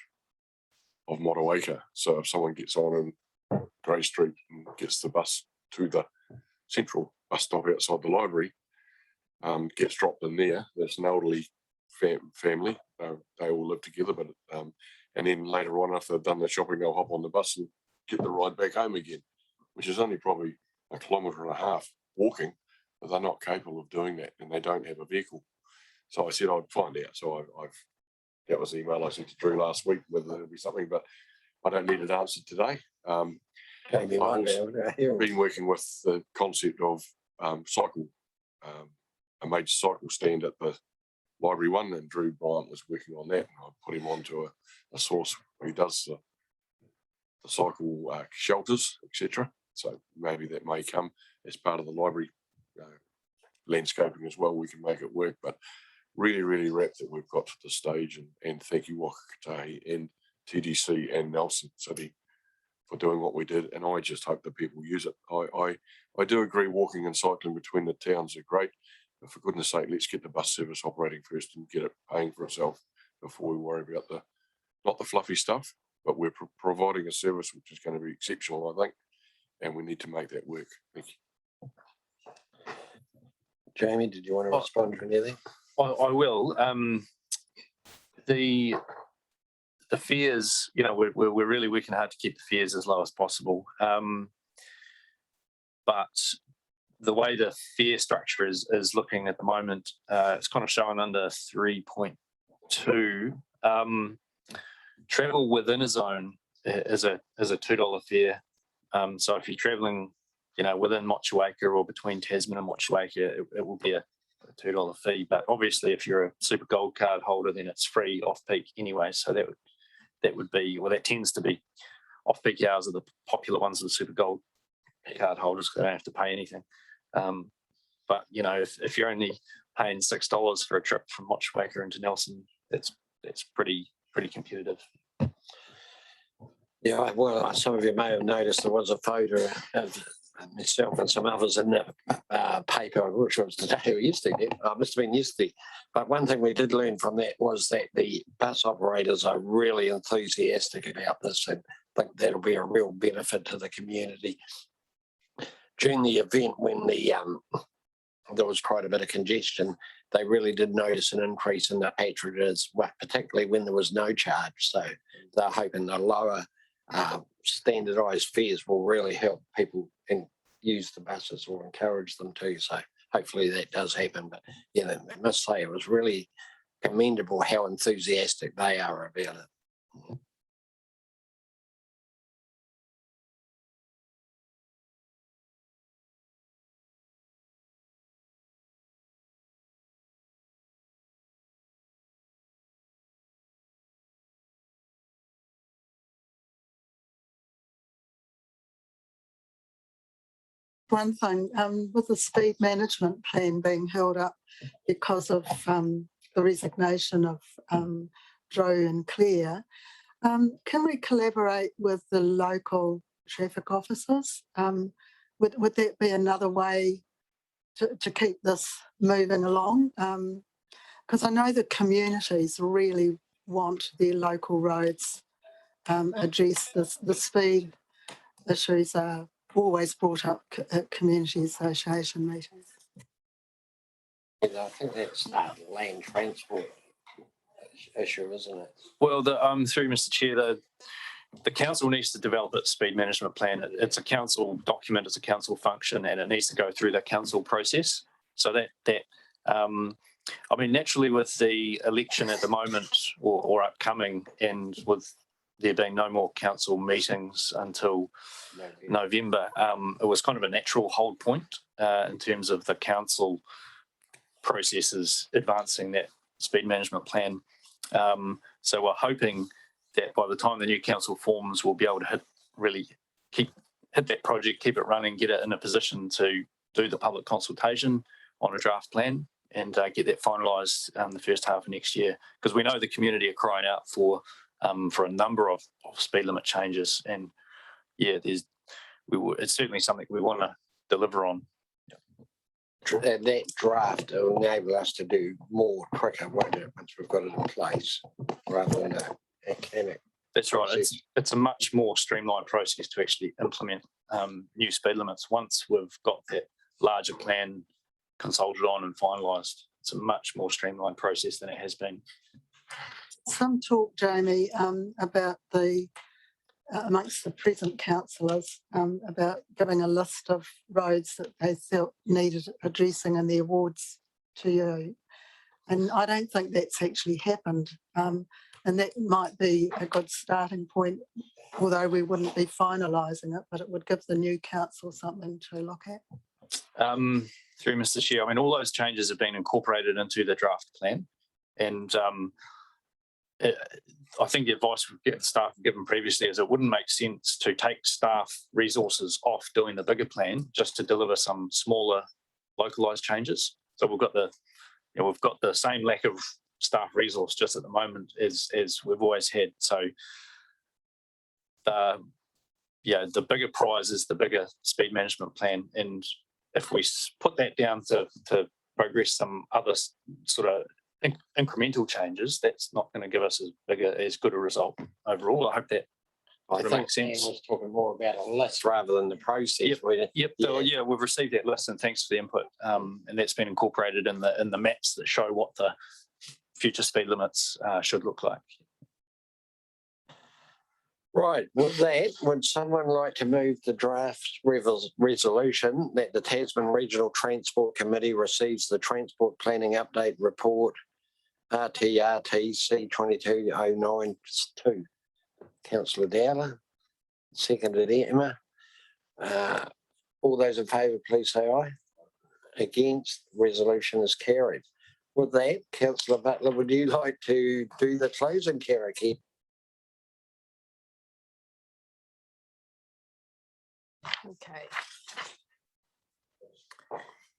of Motueka? So if someone gets on in Grey Street and gets the bus to the central bus stop outside the library, gets dropped in there, there's an elderly family, they all live together, but and then later on, if they've done their shopping, they'll hop on the bus and get the ride back home again, which is only probably 1.5 kilometres walking, but they're not capable of doing that, and they don't have a vehicle. So I said I'd find out. So that was the email I sent to Drew last week, whether there'll be something, but I don't need it answered today. I've been working with the concept of a major cycle stand at the library one, and Drew Bryant was working on that, and I put him onto a source who does the cycle shelters, etc. So maybe that may come as part of the library landscaping as well. We can make it work, but really, really wrapped that we've got to the stage, and thank you Wakatahi and TDC and Nelson City for doing what we did, and I just hope that people use it. I do agree walking and cycling between the towns are great, but for goodness sake, let's get the bus service operating first and get it paying for itself before we worry about not the fluffy stuff, but we're providing a service which is going to be exceptional, I think, and we need to make that work. Thank you. Jamie, did you want to respond to anything? I will. The fares, we're really working hard to keep the fares as low as possible. But the way the fare structure is looking at the moment, it's kind of showing under 3.2. Travel within a zone is a $2 fare. So if you're traveling, within Motueka or between Tasman and Motueka, it will be a $2 fee. But obviously, if you're a Super Gold card holder, then it's free off peak anyway. So that tends to be off peak hours are the popular ones of the Super Gold card holders, because they don't have to pay anything. But if you're only paying $6 for a trip from Motueka into Nelson, that's pretty competitive. Yeah, well, some of you may have noticed there was a photo of myself and some others in the paper, which was today or yesterday. Must have been yesterday. But one thing we did learn from that was that the bus operators are really enthusiastic about this, and think that'll be a real benefit to the community. During the event, when there was quite a bit of congestion, they really did notice an increase in the patronage, particularly when there was no charge. So they're hoping the lower standardised fares will really help people and use the buses or encourage them to. So hopefully that does happen. But I must say it was really commendable how enthusiastic they are about it. One thing, with the speed management plan being held up because of the resignation of Drew and Claire, Can we collaborate with the local traffic officers? Would that be another way to keep this moving along? Because I know the communities really want their local roads addressed. The speed issues are always brought up at community association meetings. I think that's land transport issue, isn't it? Well, through Mr. Chair, the council needs to develop its speed management plan. It's a council document, it's a council function, and it needs to go through the council process. So I mean, naturally, with the election at the moment or upcoming, and with there being no more council meetings until November, it was kind of a natural hold point in terms of the council processes advancing that speed management plan. So we're hoping that by the time the new council forms, we'll be able to hit that project, keep it running, get it in a position to do the public consultation on a draft plan and get that finalised the first half of next year. Because we know the community are crying out for a number of speed limit changes, and yeah, it's certainly something we want to deliver on. That draft will enable us to do more quicker, won't it, once we've got it in place, rather than a mechanic. That's right. It's a much more streamlined process to actually implement new speed limits. Once we've got that larger plan consulted on and finalised, it's a much more streamlined process than it has been. Some talk, Jamie, about amongst the present councillors about giving a list of roads that they felt needed addressing in their wards to you. And I don't think that's actually happened. And that might be a good starting point, although we wouldn't be finalising it, but it would give the new council something to look at. Through Mr. Chair, I mean, all those changes have been incorporated into the draft plan, and I think the advice staff have given previously is it wouldn't make sense to take staff resources off doing the bigger plan just to deliver some smaller localised changes. So we've got the same lack of staff resource just at the moment as we've always had. So the bigger prize is the bigger speed management plan, and if we put that down to progress some other sort of incremental changes, that's not going to give us as good a result overall. I hope that makes sense. I was talking more about a list rather than the process. Yep. Yeah, we've received that list, and thanks for the input. And that's been incorporated in the maps that show what the future speed limits should look like. Right. With that, would someone like to move the draft resolution that the Tasman Regional Transport Committee receives the Transport Planning Update Report RTRT C2209-2? Councillor Dowler, seconded Emma. All those in favour, please say aye. Against, resolution is carried. With that, Councillor Butler, would you like to do the closing karakia? Okay.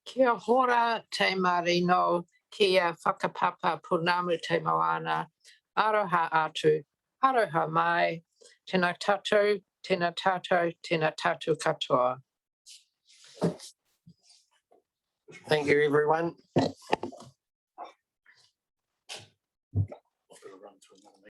Kia hora te marino, kia whakapapa punamu te moana, aroha atu, aroha mai, tēnā tātou, tēnā tātou, tēnā tātou katoa. Thank you, everyone.